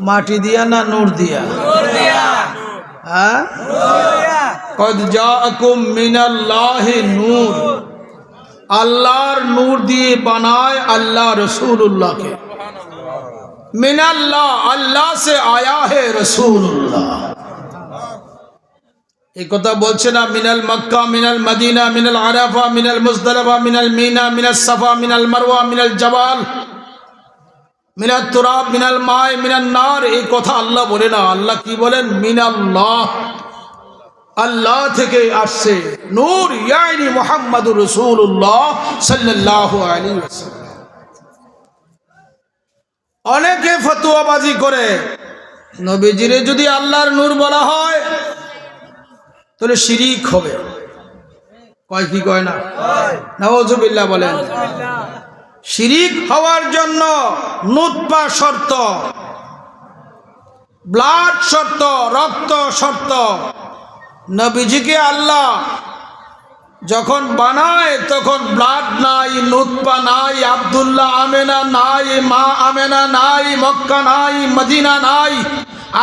মাটি দিয়া না নূর দিয়া? হ্যাঁ, কদ জাআকুম মিনাল্লাহি নূর, আল্লাহর নূর দিয়ে বানায় আল্লাহ রসুল্লাহকে। मिनल्लाह, अल्लाह से आया है रसूलुल्लाह। एक कथा बोलছে না, मिनल मक्का मिनल मदीना मिनल आरफा मिनल मुजदलिफा मिनल मीना मिनल सफा मिनल मरवा मिनल जबाल मिनल तुराब मिनल माय मिनल नार। এই কথা আল্লাহ বলে না, আল্লাহ কি বলেন? মিনাল্লাহ, আল্লাহ থেকে আসছে নূর, ইয়ানি মুহাম্মাদুর রাসূলুল্লাহ সাল্লাল্লাহু আলাইহি ওয়াসাল্লাম। অনেকে ফতোয়াবাজি করে নবীজিরে যদি আল্লাহর নূর বলা হয় তাহলে শিরিক হবে। কয় কি কয় না? নাউযুবিল্লাহ বলেন। শিরিক হওয়ার জন্য নুতফা শর্ত, ব্লাড শর্ত, রক্ত শর্ত। নবীজিকে আল্লাহ যখন বানায় তখন ব্লাড নাই, নুতফা নাই, আব্দুল্লাহ আমেনা নাই, মা আমেনা নাই, মক্কা নাই, মদিনা নাই,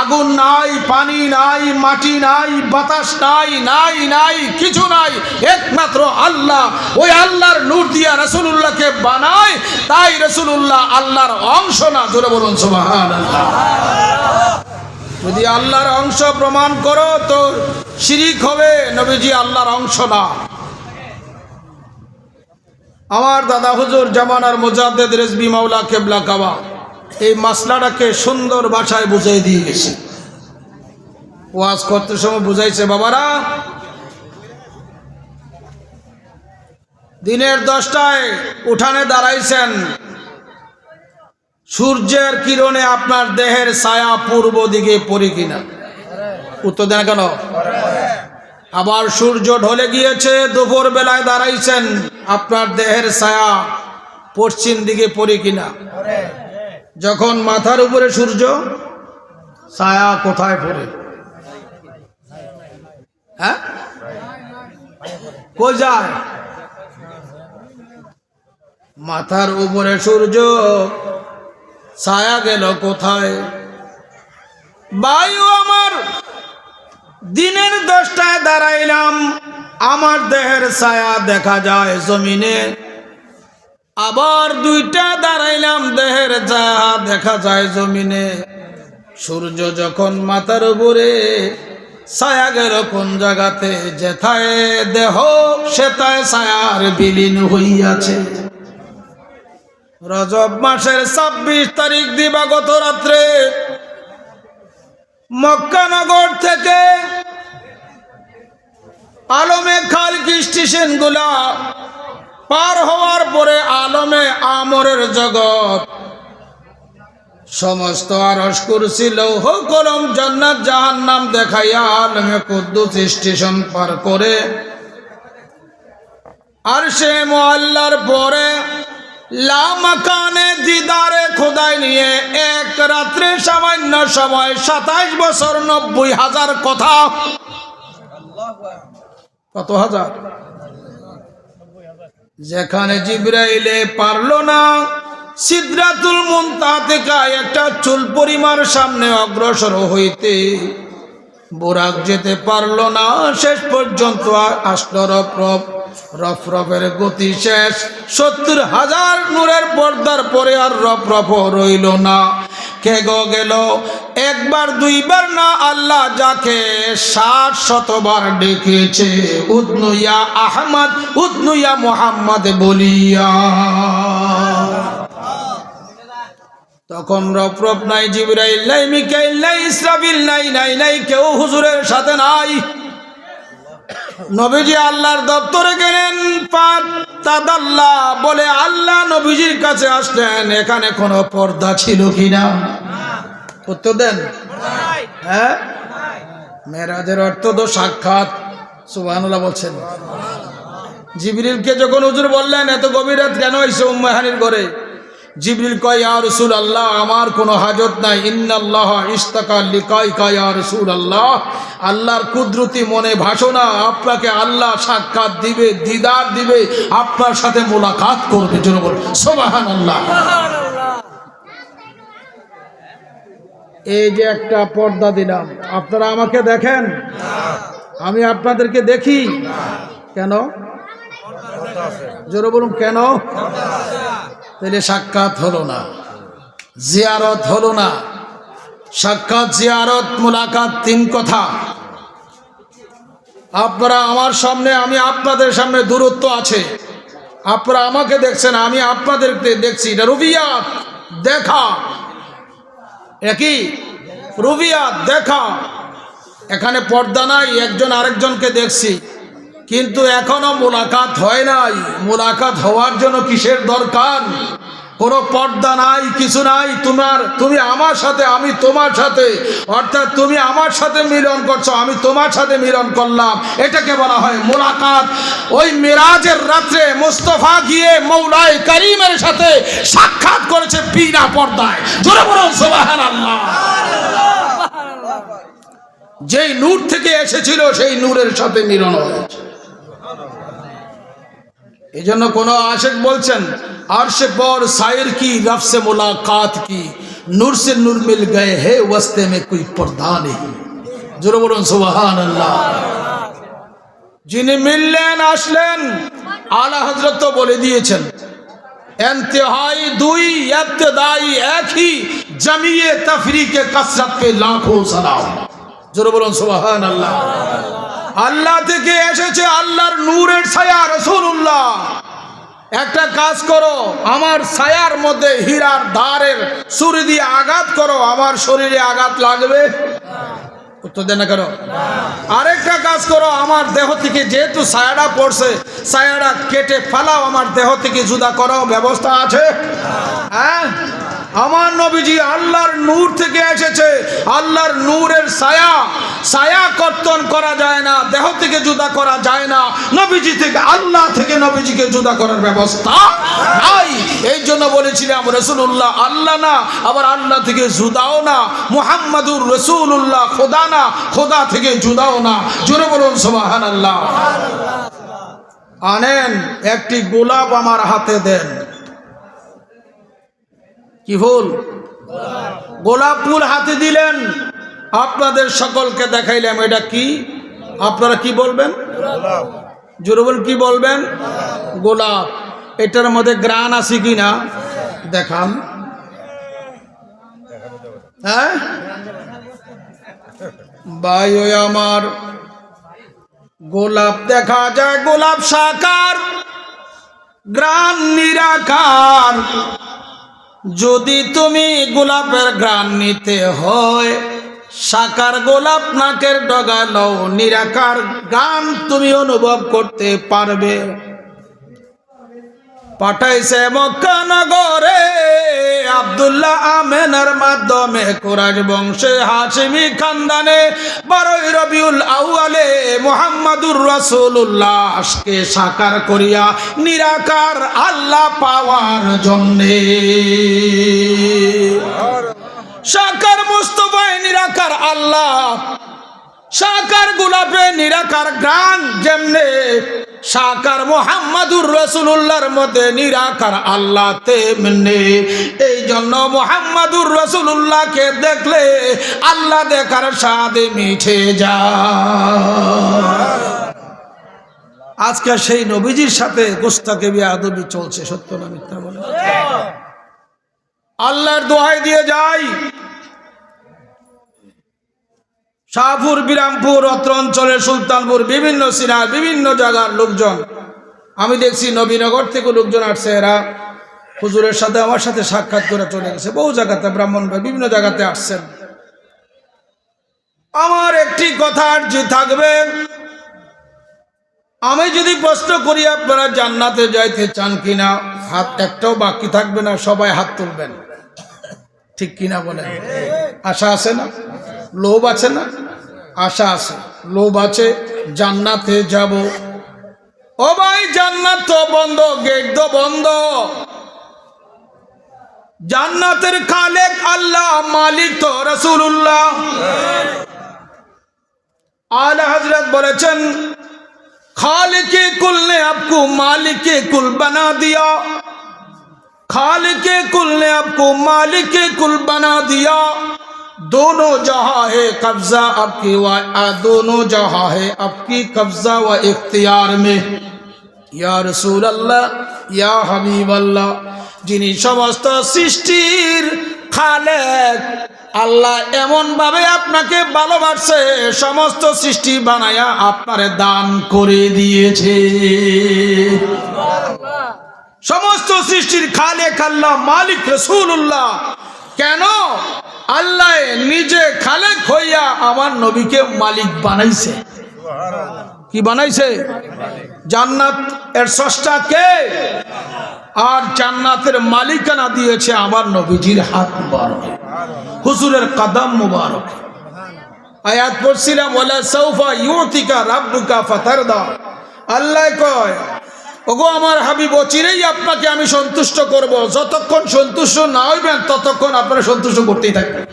আগুন নাই, পানি নাই, মাটি নাই, বাতাস নাই, নাই নাই কিছু নাই, একমাত্র আল্লাহ। ওই আল্লাহর নূর দিয়া রাসূলুল্লাহকে বানায়, তাই রাসূলুল্লাহ আল্লাহর অংশ না। জোরে বলুন সুবহানাল্লাহ। যদি আল্লাহর অংশ প্রমাণ করো তো শিরিক হবে, নবীজি আল্লাহর অংশ না। আমার দাদা হুজুর জামানার মুজাদ্দিদ রেজভী মাওলা কেবলা কাবা এই মাসলাটাকে সুন্দর ভাষায় বুঝিয়ে দিয়ে গেছে। ওয়াজ করতে সময় বুঝাইছে, বাবারা দিনের 10টায় উঠানে দাঁড়াইছেন, সূর্যের কিরণে আপনার দেহের ছায়া পূর্ব দিকে পড়ে কিনা? উত্তর দেন কেন? আবার সূর্য ঢলে গিয়েছে, দুপুর বেলায় দাঁড়াইছেন, আপনার দেহের ছায়া পশ্চিম দিকে পড়ে কিনা? যখন মাথার উপরে সূর্য, ছায়া কোথায় পড়ে? হ্যাঁ, কই যায়? মাথার উপরে সূর্য, ছায়া গেল কোথায়? বায়ু আমার দিনের 10টায় দাঁড়াইলাম, আমার দেহের ছায়া দেখা যায় জমিনে। আবার 2টা দাঁড়াইলাম, দেহের ছায়া দেখা যায় জমিনে। সূর্য যখন মাথার উপরে, ছায়া গেল কোন জায়গাতে? যেথায় দেহ সেথায় ছায়ার বিলীন হইয়াছে। রজব মাসের 26 তারিখ দিবাগত রাত্রে মক্কানগর থেকে আলমে খালিক স্টেশনগুলা পার হওয়ার পরে আলমে আমরের জগৎ, সমস্ত আরশ কুরসি লৌহ কলম জান্নাত জাহান্নাম দেখাইয়া আলমে কুদ্দুস স্টেশন পার করে আরশে মুআল্লার পরে লা মাকানে দিদারে খোদাই নিয়ে এক রাত্রে সামান্য সময় 27 বছর 90,000 কথা। কত হাজার? যেখানে জিবরাইলে পারলো না সিদরাতুল মুনতাহা থেকে একটা চুল পরিমাণ সামনে অগ্রসর হইতে, বুরাক যেতে পারলো না, শেষ পর্যন্ত আসলো রফরফ। রফরফের গতি শেষ, 70,000 নূরের পর্দার পরে আর রফরফ রইল না। কে গেল? একবার দুইবার না, আল্লাহ যাকে 60-100বার ডেকেছে, উদনু ইয়া আহমদ, উদনু ইয়া মুহাম্মদ বলিয়া। তখন রফরফ নাই, জিবরাইল নাই, মিকাইল নাই, ইসরাফিল নাই, নাই নাই কেউ হুজুরের সাথে নাই। নবীজি আল্লাহর দপ্তরে গেলেন, ফাতাদাল্লাহ বলে আল্লাহ নবীজির কাছে আসলেন, এখানে কোনো পর্দা ছিল কিনা? উত্তর দেন। হ্যাঁ, মেরাজের অর্থ তো সাক্ষাৎ। সুবহানাল্লাহ বলছেন। জিবরিলকে যখন হুজুর বললেন এত গভীর রাত কেন হইছে উম্মে হানির ঘরে, জিবরিল কয়, ইয়া রাসূলুল্লাহ আমার কোনো হাজত নাই। ইন্নাল্লাহ ইশতাকা লিকাইকা ইয়া রাসূলুল্লাহ, আল্লাহর কুদরতি মনে ভাসনা, আপনাকে আল্লাহ সাক্ষাৎ দিবে, দিদার দিবে, আপনার সাথে মোলাকাত করবে। জোরে বল সুবহানাল্লাহ। এই যে একটা পর্দা দিলাম, আপনারা আমাকে দেখেন, আমি আপনাদেরকে দেখি কেন? জোরে বলুন কেন? তাহলে সাক্ষাৎ হলো না, জিয়ারত হলো না। সাক্ষাৎ, জিয়ারত, মুলাকাত, তিন কথা। আপনারা আমার সামনে, আমি আপনাদের সামনে, দূরত্ব আছে। আপনারা আমাকে দেখছেন, আমি আপনাদেরকে দেখছি। এটা রুবিয়াত, দেখা। একই রুবিয়াত, দেখা। এখানে পর্দা নাই, একজন আরেকজনকে দেখছি, কিন্তু এখনো মোলাকাত হয় নাই। মোলাকাত হওয়ার জন্য কিসের দরকার? কোনো পর্দা নাই, কিছু নাই। তুমি আমার সাথে, আমি তোমার সাথে, অর্থাৎ তুমি আমার সাথে মিলন করছো, আমি তোমার সাথে মিলন করলাম, এটাকে বলা হয় মোলাকাত। ওই মেরাজের রাত্রে মুস্তাফা গিয়ে মৌলায়ে কারীমের সাথে সাক্ষাৎ করেছে বিনা পর্দায়। জোরে বলুন সুবহানাল্লাহ। যেই নূর থেকে এসেছিল সেই নূরের সাথে মিলন হয়েছে। এই জন্য কোন আশিক বলছেন, আরশে পর সায়ের কি রব সে মুলাকাত কি, নূর সে নূর মিল গয়ে হে ওয়াস্তে মে কোই পর্দা নেই। জোরে বলুন সুবহানাল্লাহ। যিনি মিললেন, আসলেন, আলা হযরত তো বলে দিয়েছেন, ইন্তেহাই দুই, ইবতিদাই এক হি, জামিয়ে তাফরিকে কাসরত পে লাখো সালাম। জোরে বলুন সুবহানাল্লাহ। আল্লাহ থেকে এসেছে আল্লাহর নূরের ছায়া রাসূলুল্লাহ। একটা কাজ করো, আমার ছায়ার মধ্যে হীরার ধারের ছুরি দিয়ে আঘাত করো, আমার শরীরে আঘাত লাগবে? উত্তর দেন না কেন? আরেকটা কাজ করো, আমার দেহ থেকে যেহেতু ছায়াটা পড়ছে, ছায়াটা কেটে ফেলাও, আমার দেহ থেকে জুদা করো, ব্যবস্থা আছে? হ্যাঁ, আমার নবীজি আল্লাহর নূর থেকে এসেছে, আল্লাহর নূরের ছায়া, ছায়া কর্তন করা যায় না, দেহ থেকে জুদা করা যায় না। নবীজি থেকে, আল্লাহ থেকে নবীজিকে জুদা করার ব্যবস্থা নাই। এই জন্য বলেছিলাম রাসূলুল্লাহ আল্লাহ না, আবার আল্লাহ থেকে জুদাও না। মুহাম্মাদুর রাসূলুল্লাহ খোদা না, খোদা থেকে জুদাও না। জোরে বলুন সুবহানাল্লাহ। আনেন একটি গোলাপ আমার হাতে দেন। কি ফুল? গোলাপ ফুল হাতে দিলেন, আপনাদের সকলকে দেখাইলাম, এটা কি? আপনারা কি বলবেন? জোরে বলুন, কি বলবেন? গোলাপ। এটার মধ্যে গ্রান আছে কি না দেখান। হ্যাঁ ভাই, ওই আমার গোলাপ দেখা যায়, গোলাপ সাকার, গ্রান নিরাকার। যদি তুমি গোলাপের গ্রান নিতে হয়, সাকার গোলাপ নাকের ডগা লও, নিরাকার গান তুমি অনুভব করতে পারবে। পাঠাইছে মক্কা নগরে আব্দুল্লাহ আমেনার মাধ্যমে, কুরাইশ বংশে হাশিমি খানদানে 12 রবিউল আউয়ালে মুহাম্মাদুর রাসূলুল্লাহকে সাকার করিয়া নিরাকার আল্লাহ পাওয়ার জন্যে। সাকার মুস্তাফায় নিরাকার আল্লাহ, সাকার গোলাপে নিরাকার গান, যেমনে সাকার মুহাম্মাদুর রাসূলুল্লাহর মধ্যে নিরাকার আল্লাহ, তেমনি এই জন্য মুহাম্মাদুর রাসূলুল্লাহকে দেখলে আল্লাহ দেখার স্বাদ মিঠে যায়। আজকে সেই নবীজির সাথে গোস্তাকে বেয়াদবি চলছে, সত্য না মিথ্যা বলে? আল্লাহর দোহাই দিয়ে যাই, শাহপুর, বিরামপুর, অত্র অঞ্চলের সুলতানপুর, বিভিন্ন সিনার বিভিন্ন জায়গার লোকজন আমি দেখছি, নবীনগর থেকে লোকজন আসছে, এরা হুজুরের সাথে আমার সাথে সাক্ষাৎ করে চলে গেছে। বহু জায়গাতে, ব্রাহ্মণবাড়ি, বিভিন্ন জায়গাতে আসছেন। আমার একটি কথা আরজি থাকবে, আমি যদি প্রশ্ন করি আপনারা জান্নাতে যাইতে চান কিনা, হাত একটাও বাকি থাকবে না, সবাই হাত তুলবেন। ঠিক কিনা বলেন? আশা আছে না? লোভ আছে না? আশা আছে, লোভ আছে, জান্নাতে যাব। ও ভাই, জান্নাত তো বন্ধ, গেট তো বন্ধ। জান্নাতের খালেক আল্লাহ, মালিক তো রাসূলুল্লাহ। আলা হযরত বলেছেন, खालिके कुल ने आपको मालिके कुल बना दिया, खालिके कुल ने आपको मालिके कुल बना दिया। दोनों जहां है कब्जा आपकी दोनों जहां है आपकी कब्जा व इख्तियार में। या रसूल अल्लाह या हबीब अल्लाह, যিনি সমস্ত সৃষ্টির খালেক আল্লাহ এমন ভাবে আপনাকে ভালোবাসে, সমস্ত সৃষ্টি বানায়া আপনারে দান করে দিয়েছে। সমস্ত সৃষ্টির খালেক আল্লাহ, মালিক রাসূলুল্লাহ। কেন? আল্লাহ নিজে খালেক হইয়া আমার নবীকে মালিক বানাইছে। কি বানাইছে? জান্নাত এর স্রষ্টা কে? আর জান্নাতের মালিকানা দিয়েছে আমার নবীজির হাত মুবারক, হুজুরের কদম মুবারক। আয়াত পড়ছিলাম, ওয়ালা সাউফা ইউতিকা রাব্বুকা ফাতারদা। আল্লাহ কয়, ওগো আমার হাবিব, চিরেই আপনাকে আমি সন্তুষ্ট করব। যতক্ষণ সন্তুষ্ট না হইবেন ততক্ষণ আপনারা সন্তুষ্ট করতেই থাকবেন।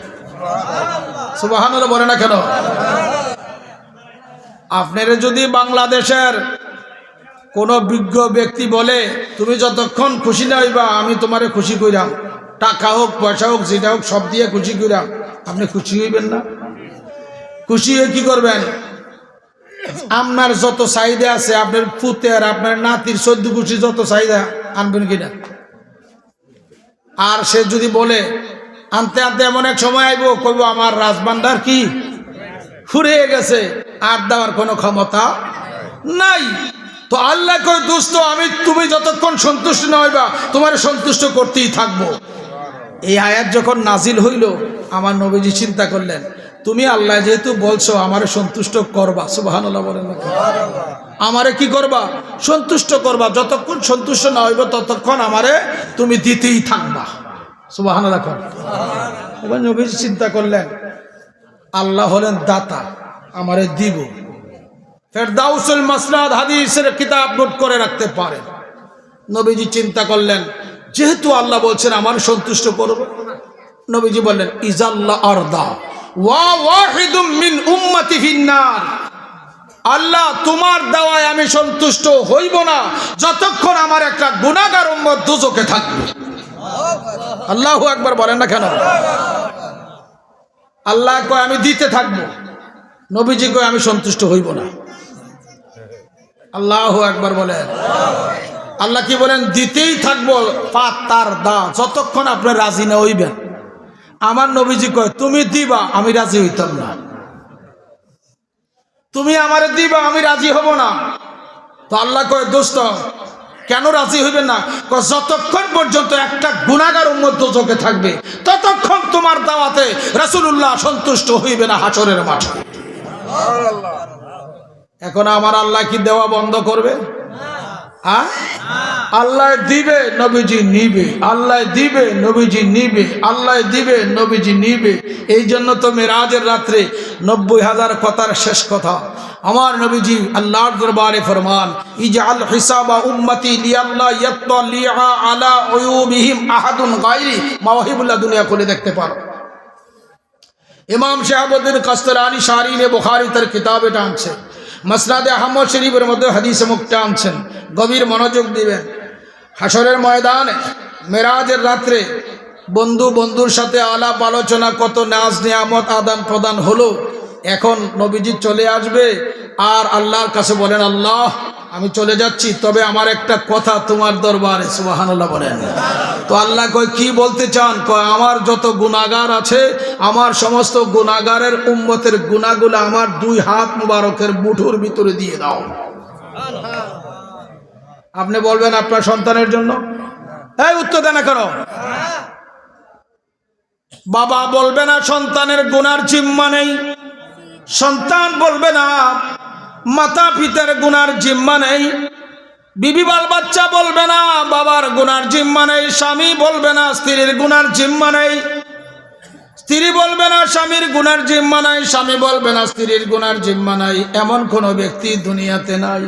সুবহানাল্লাহ বলে না কেন? আপনারা যদি বাংলাদেশের কোন বিজ্ঞ ব্যক্তি বলে তুমি যতক্ষণ খুশি না হইবা আমি তোমারে খুশি কইরাম, টাকা হোক পয়সা হোক যেটা হোক সব দিয়ে খুশি কইরাম, আপনি খুশি হইবেন না? খুশি হয়ে কি করবেন? আপনার যত চাহিদা আছে, আপনার পুতের আপনার নাতির 14 খুশি যত চাহিদা আনবেন কিনা? আর সে যদি বলে আনতে আনতে এমন এক সময় আইব কইব আমার রাজভান্ডার কি ফুরিয়ে গেছে, আর দেওয়ার কোনো ক্ষমতা নাই। তো আল্লাহ কয়, দোস্ত আমি তুমি যতক্ষণ সন্তুষ্ট না হইবা তোমার সন্তুষ্ট করতেই থাকবো। এই আয়াত যখন নাজিল হইল আমার নবীজি চিন্তা করলেন, তুমি আল্লাহ যেহেতু বলছো আমারে সন্তুষ্ট করবা, সুবহানাল্লাহ বলেন না, আমারে কি করবা? সন্তুষ্ট করবা। যতক্ষণ সন্তুষ্ট না হইব ততক্ষণ আমারে তুমি দিতেই থাকবা। সুবহানাল্লাহ। এবার নবীজি চিন্তা করলেন আল্লাহ হলেন দাতা, আমারে দিব। ফেরদাউসুল মাসনাদ হাদিসের কিতাব নোট করে রাখতে পারেন। নবীজি চিন্তা করলেন যেহেতু আল্লাহ বলছেন আমার সন্তুষ্ট করব, নবীজি বললেন ইজাল্লা আরদা ওয়া ওয়াহিদুম মিন উম্মতি ফিন্নার। আল্লাহ তোমার দেওয়ায় আমি সন্তুষ্ট হইব না যতক্ষণ আমার একটা গুনাহগার উম্মত দোজখে থাকবে। আল্লাহু আকবার বলেন না কেন? আল্লাহ কয় আমি দিতে থাকবো, নবীজি কয় আমি সন্তুষ্ট হইব না। আল্লাহু আকবার বলেন। আল্লাহ কি বলেন? দিতেই থাকবো, পাতার দা, যতক্ষণ আপনি রাজি না হইবেন। আমার নবীজি কয় তুমি দিবা, আমি রাজি হইতাম না। তুমি আমারে দিবা, আমি রাজি হব না। তো আল্লাহ কয় দোস্ত কেন রাজি হইবেন না? যতক্ষণ পর্যন্ত একটা গুনাহগার উম্মত দোজখে থাকবে ততক্ষণ তোমার দাওয়াতে রাসূলুল্লাহ সন্তুষ্ট হইবে না হাসরের মাঠে। এখন আমার আল্লাহ কি দেওয়া বন্ধ করবে? হ্যাঁ, আল্লাহ দিবে, নবীজি নিবে, আল্লাহ দিবে, নবীজি নিবে, আল্লাহ দিবে, নবীজি নিবে। এই জন্য তো মেরাজের রাত্রে 90,000 কথার শেষ কথা আমার নবীজি আল্লাহর দরবারে ফরমান, ইজআল হিসাবা উম্মতি লিআল্লাহ ইয়াত্তালিআ আলা উয়ুবিহিম আহাদুন গায়রি। মাওয়াহিবুল্লাহ দুনিয়া খুলে দেখতে পারো। ইমাম শাহাবুদ্দিন কাসরানী শারিনে বুখারী তার কিতাবে টানছে, মাসনাদে আহমদ শরীফের মধ্যে হাদিসে মুক্তা আনছেন। গভীর মনোযোগ দিবেন। হাসরের ময়দানে মেরাজের রাত্রে বন্ধু বন্ধুর সাথে আলাপ আলোচনা, কত নাজ নিয়ামত আদান প্রদান হলো। এখন নবীজি চলে আসবে আর আল্লাহর কাছে বলেন আল্লাহ আমি চলে যাচ্ছি, তবে আমার একটা কথা তোমার দরবারে। সুবহানাল্লাহ বলেন। তো আল্লাহ কয় কি বলতে চান? কয় আমার যত গুনাহগার আছে আমার সমস্ত গুনাহগারের উম্মতের গুনাহগুলো আমার 2 হাত মুবারকের মুঠোর ভিতরে দিয়ে দাও। আপনি বলবেন আপনার সন্তানের জন্য? এই উত্তর দেন না কেন? বাবা বলবে না সন্তানের গুনার জিম্মা নেই, সন্তান বলবে না মাতা পিতার গুনার জিম্মা নেই, বিবি বাল বাচ্চা বলবে না বাবার গুনার জিম্মা নেই, স্বামী বলবে না স্ত্রীর গুনার জিম্মা নেই, স্ত্রী বলবে না স্বামীর গুনার জিম্মা নাই, স্বামী বলবে না স্ত্রীর গুনার জিম্মা নাই। এমন কোন ব্যক্তি দুনিয়াতে নাই।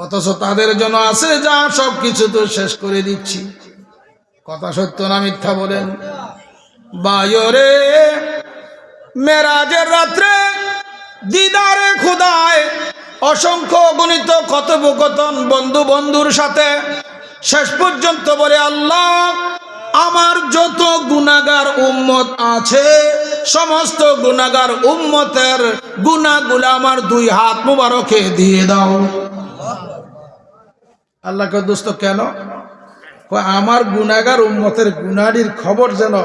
অথচ তাদের জন্য আছে যা সব কিছু তো শেষ করে দিচ্ছি। কথা সত্য না মিথ্যা বলেন? বায়রে মেরাজের রাত্রে দিদারে খুদায় অসংখ্য গণিত কথোপকথন বন্ধু বন্ধুর সাথে, শেষ পর্যন্ত বলে আল্লাহ আমার যত গুনাহগার উম্মত আছে সমস্ত গুনাহগার উম্মতের গুনাহগুলো আমার দুই হাত মুবারকে দিয়ে দাও। আল্লাহকে দোস্ত কেন? আমার গুনাহগার উম্মতের গুনাহের খবর যেন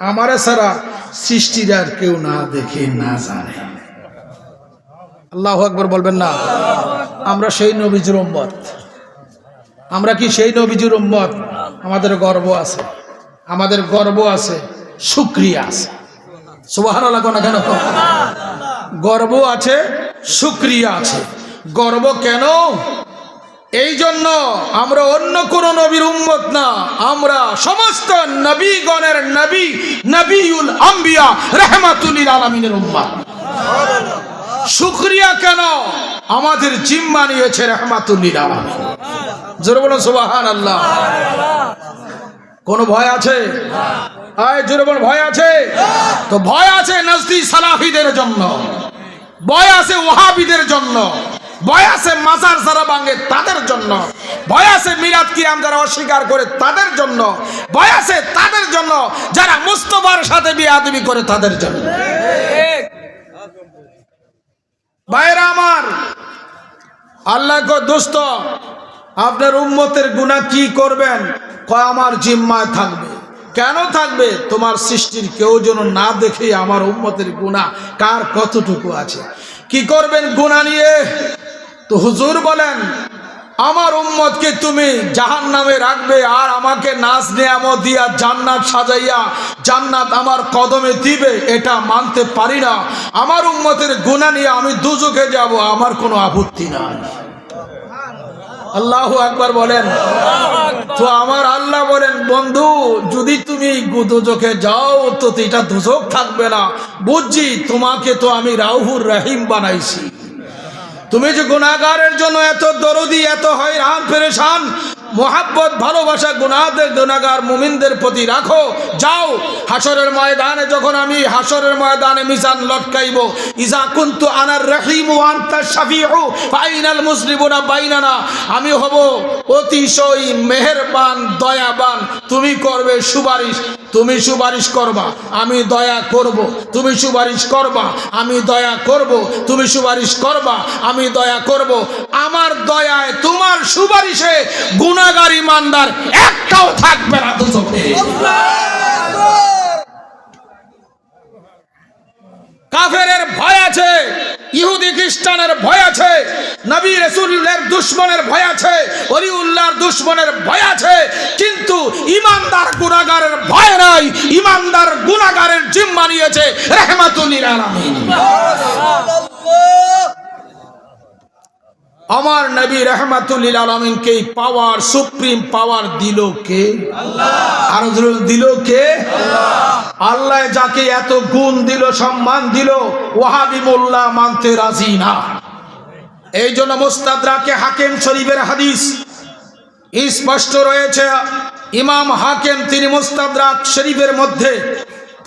আমারে ছাড়া সৃষ্টির আর কেউ না দেখে না জানে। আল্লাহু আকবার বলবেন না? আমরা সেই নবীজির উম্মত। আমরা কি সেই নবীজির উম্মত? আমাদের গর্ব আছে, আমাদের গর্ব আছে, শুকরিয়া আছে। সুবহানাল্লাহ কোন কেন? গর্ব আছে, শুকরিয়া আছে। গর্ব কেন? এই জন্য আমরা অন্য কোন নবীর উম্মত না, আমরা সমস্ত নবীগণের নবী, নবিউল আম্বিয়া রাহমাতুল লিল আলামিনের উম্মত। শুকরিয়া কেন? আমাদের জিম্মা নিয়েছে রাহমাতুল লিল আলামিন। জোরে বলুন সুবহানাল্লাহ। কোন ভয় আছে? আয় জোরে বলুন, ভয় আছে? তো ভয় আছে নজদি সালাফিদের জন্য, ভয় আছে ওয়াহাবিদের জন্য, ভয় আছে মাজার যারা ভাঙে তাদের জন্য, ভয় আছে মিলাদ কিয়াম যারা অস্বীকার করে তাদের জন্য, ভয় আছে তাদের জন্য যারা মুস্তাফার সাথে বিয়াদবি করে তাদের জন্য। ভাইরা আমার, আল্লাহ গো দোস্ত, আপনার উম্মতের গুনাহ কি করবেন? কয় আমার জিম্মায় থাকবে। কেন থাকবে? তোমার সৃষ্টির কেউ যেন না দেখে আমার উম্মতের গুনাহ কার কতটুকু আছে। কি করবেন গুনাহ নিয়ে? তো হুজুর বলেন, আমার উম্মতকে তুমি জাহান্নামে রাখবে আর আমাকে নাজ নেয়ামত দিয়া জান্নাত সাজাইয়া জান্নাত আমার কদমে দিবে, এটা মানতে পারি না। আমার উম্মতের গুনাহ নিয়ে আমি দুজকে যাব, আমার কোনো আপত্তি নাই। আল্লাহু আকবার বলেন। তো আমার আল্লাহ বলেন, বন্ধু যদি তুমি দুজকে যাও তো এটা দুজক থাকবে না। বুঝছি তোমাকে তো আমি রাউফুর রহিম বানাইছি। তুমি যে গুনাহগারের জন্য এত দরদি, এত হয়রান পেরেশান, মোহাব্বত ভালোবাসা গুনাহগার মুমিনদের প্রতি রাখো, যাও হাসরের ময়দানে যখন আমি হাসরের ময়দানে মিজান লটকাইব, ইজা কুনতু আনার রহিম ওয়া আনতা শাফিউ ফাইনাল মুসলিমুনা বাইনানা, আমি হব অতিশয় মেহেরবান দয়াবান, তুমি করবে সুপারিশ, তুমি সুপারিশ করবা আমি দয়া করব, তুমি সুপারিশ করবা আমি দয়া করব, তুমি সুপারিশ করবা আমি দয়া করব। আমার দয়ায় তোমার সুপারিশে গুনাহগার ইমানদার একটাও থাকবে না দুজকে। কাফেরের ভয় আছে, ইহুদি খ্রিস্টানের ভয় আছে, নবী রাসূলের দুশমনের ভয় আছে, ওলিউল্লাহর দুশমনের ভয় আছে, কিন্তু ইমানদার গুনাহগারের ভয় নাই। ইমানদার গুনাহগারের জিম্মা নিয়েছে রাহমাতুল লিল আলামিন। আমার নবী রাহমাতুল লিল আলামিনকে পাওয়ার, সুপ্রিম পাওয়ার দিল কে? আল্লাহ। আর দিল কে? আল্লাহ। আল্লাহ যাকে এত গুণ দিল, সম্মান দিল, ওয়াহাবি মোল্লা মানতে রাজি না। এই জন্য মুস্তাদরাকে হাকিম শরীফের হাদিস স্পষ্ট রয়েছে। ইমাম হাকিম তিনি মুস্তাদরাক শরীফের মধ্যে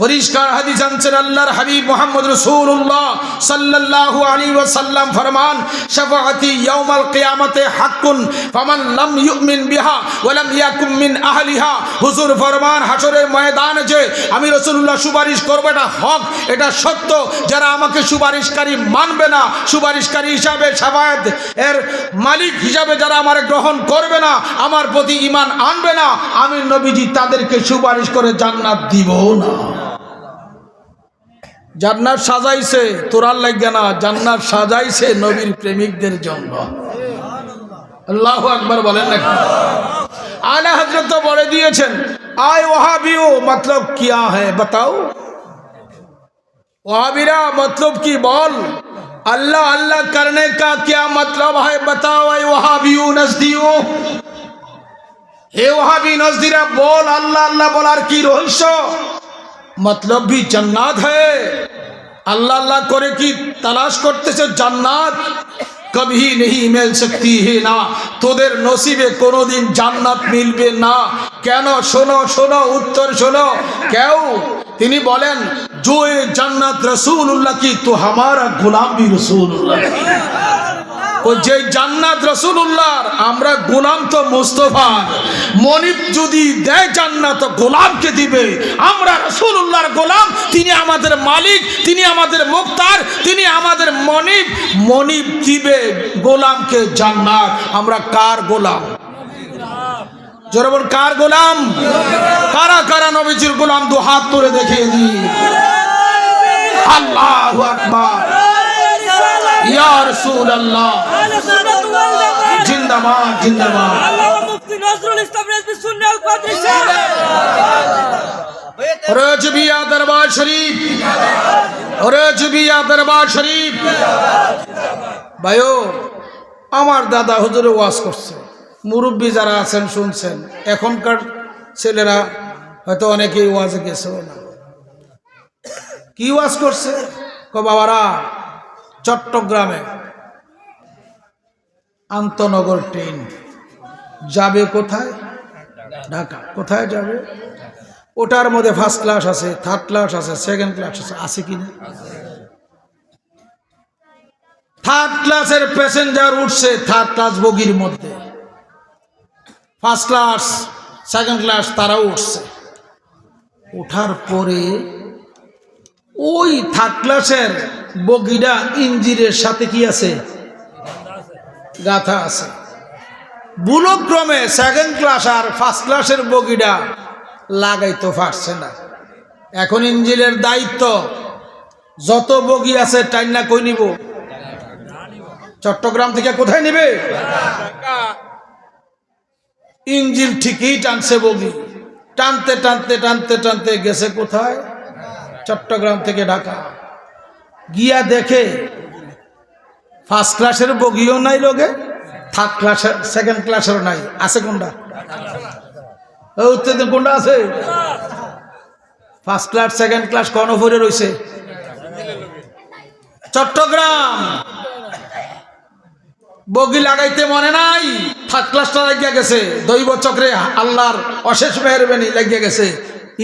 পরিষ্কার হাদিস আনছেন। আল্লাহর হাবিব মুহাম্মদ রাসূলুল্লাহ সাল্লাল্লাহু আলাইহি ওয়াসাল্লাম ফরমান, শাফাআতি ইয়াউমাল কিয়ামতে হাক্কুন ফামান লাম ইউমিন বিহা ওয়া লাম ইয়াকুম মিন আহলিহা। হুজুর ফরমান, হাসরের ময়দানে যে আমি রাসূলুল্লাহ সুপারিশ করব এটা হক, এটা সত্য। যারা আমাকে সুপারিশকারী মানবে না, সুপারিশকারী হিসাবে শাফাআত এর মালিক হিসাবে যারা আমার গ্রহণ করবে না, আমার প্রতি ঈমান আনবে না, আমি নবীজি তাদেরকে সুপারিশ করে জান্নাত দিব না। জান্নাত সাজাইছে তোরার লাগবে না, জান্নাত সাজাইছে নবীর প্রেমিকদের জন্য। আল্লাহু আকবার বলেন না? আলা হযরত তো বলে দিয়েছেন, আয় ওয়াহাবিও मतलब क्या है बताओ। ওয়াহাবিরা मतलब কি বল, अल्लाह अल्लाह करने का क्या मतलब है बताओ। आय ওয়াহাবিও নজদিও, হে ওয়াহাবি নজদিরা বল, আল্লাহ আল্লাহ বলার কি রহস্য? मतलब भी जन्नत है। अल्लाह अल्लाह करे की तलाश करते से जन्नत कभी नहीं मिल सकती है ना, তোদের নসিবে কোনোদিন জান্নাত মিলবে না। কেন? শোনো শোনো, উত্তর শোনো। কেউ? তিনি বলেন, जो ये जन्नत रसूलुल्लाह की तो हमारा गुलाम भी रसूलुल्लाह। যে জান্নাত রাসূলুল্লাহর, আমরা গোলাম তো মুস্তাফার। মনিব যদি দেয় জান্নাত তো গোলামকে দিবে। আমরা রাসূলুল্লাহর গোলাম, তিনি আমাদের মালিক, তিনি আমাদের মুখতার, তিনি আমাদের মনিব। মনিব দিবে গোলামকে জান্নাত। আমরা কার গোলাম? জোরে বল, কার গোলাম? কারা কারা নবীজির গোলাম? দু হাত তুলে দেখিয়ে দিই। আল্লাহু আকবার, ইয়া রাসূলুল্লাহ, জিন্দাবাদ জিন্দাবাদ। আল্লামা মুফতি নজরুল ইসলাম রিজভী সুন্নি আল কদরি সাহেব। রজবিয়া দরবার শরীফ, রজবিয়া দরবার শরীফ। ভাইও, আমার দাদা হুজুরে ওয়াজ করছে, মুরব্বী যারা আছেন শুনছেন। এখনকার ছেলেরা হয়তো অনেকেই ওয়াজে গেছে না। কি ওয়াজ করছে? বাবারা, চট্টগ্রামে আন্তনগর ট্রেন যাবে কোথায়? ঢাকা। কোথায় যাবে? ওটার মধ্যে ফার্স্ট ক্লাস আছে, থার্ড ক্লাস আছে, সেকেন্ড ক্লাস আছে। আছে কিনা? থার্ড ক্লাসের প্যাসেঞ্জার উঠছে থার্ড ক্লাস বগির মধ্যে, ফার্স্ট ক্লাস সেকেন্ড ক্লাস তারাও উঠছে। ওঠার পরে ওই থার্ড ক্লাসের বগিটা ইঞ্জিনের সাথে কি আছে? গাথা আছে। ভুলক্রমে সেকেন্ড ক্লাস আর ফার্স্ট ক্লাসের বগিটা লাগাইতে পারছে না। এখন ইঞ্জিনের দায়িত্ব, যত বগি আছে টাইনা কই নিব? চট্টগ্রাম থেকে কোথায় নিবে? ইঞ্জিন ঠিকই টানছে বগি, টানতে টানতে টানতে টানতে গেছে কোথায়? চট্টগ্রাম থেকে ঢাকা। গিয়া দেখে ফার্স্ট ক্লাসের বগিও নাই, লোকে থার্ড ক্লাসের সেকেন্ড ক্লাসেরও নাই। আছে কোনটা? কোনটা আছে? ফার্স্ট ক্লাস সেকেন্ড ক্লাস কোন ফরে রয়েছে? চট্টগ্রাম। বগি লাগাইতে মনে নাই, থার্ড ক্লাসটা লাগিয়া গেছে। দৈব চক্রে আল্লাহর অশেষ মেহেরবানি লাগিয়া গেছে।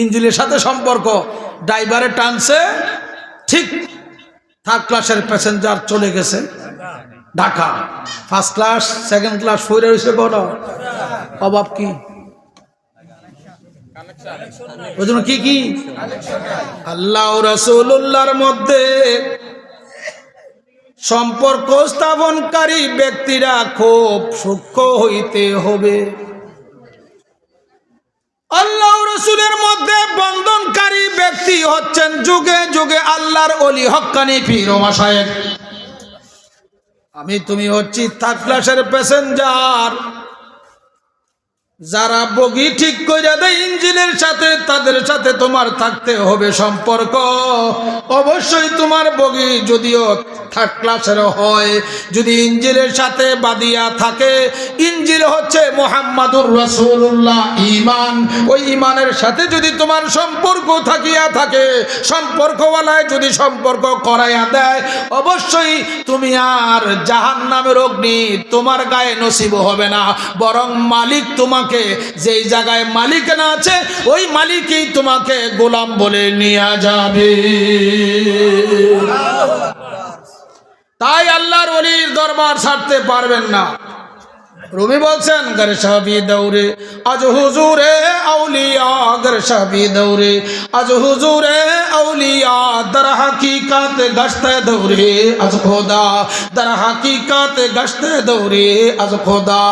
ইঞ্জিনের সাথে সম্পর্ক, ড্রাইভারে টানছে, ঠিক থার্ড ক্লাসের প্যাসেঞ্জার চলে গেছে Dhaka. First class second class ফইরে রয়েছে কোন? অভাব কি? ওই জন্য কি কি আল্লাহ রাসূলুল্লাহর মধ্যে সম্পর্ক স্থাপনকারী ব্যক্তিরা খুব সূক্ষ্ম হইতে হবে। আল্লাহ রাসূলের মধ্যে বন্ধনকারী ব্যক্তি হচ্ছেন যুগে যুগে আল্লাহর ওলি হক্কানি পীর ও মাশায়েখ। আমি তুমি হচ্ছি থার্ড ক্লাসের প্যাসেঞ্জার। যারা বগি ঠিক করে দেয় ইঞ্জিনের সাথে, তাদের সাথে তোমার থাকতে হবে সম্পর্ক। অবশ্যই তোমার বগি যদিও থার্ড ক্লাসের হয়, যদি ইঞ্জিনের সাথে বাদিয়া থাকে, ইঞ্জিন হচ্ছে মুহাম্মাদুর রাসূলুল্লাহ ঈমান, ওই ঈমানের সাথে যদি তোমার সম্পর্ক থাকিয়া থাকে, সম্পর্কওয়ালায় যদি সম্পর্ক করাইয়া দেয়, অবশ্যই তুমি আর জাহান্নামের অগ্নি তোমার গায়ে নসিব হবে না, বরং মালিক তোমাকে যেই জায়গায় মালিকানা আছে ওই মালিকই তোমাকে গোলাম বলে নিয়ে যাবে। তাই আল্লাহর ওলির দরবার ছাড়তে পারবেন না। রুমি বলছেন, গর শাবি দৌরে আজ হুজুরে আউলিয়া, গর শাবি দৌরে আজ হুজুরে আউলিয়া, দর হাকিকত গশতে দৌরে আজ খোদা, দর হাকিকত গশতে দৌরে আজ খোদা।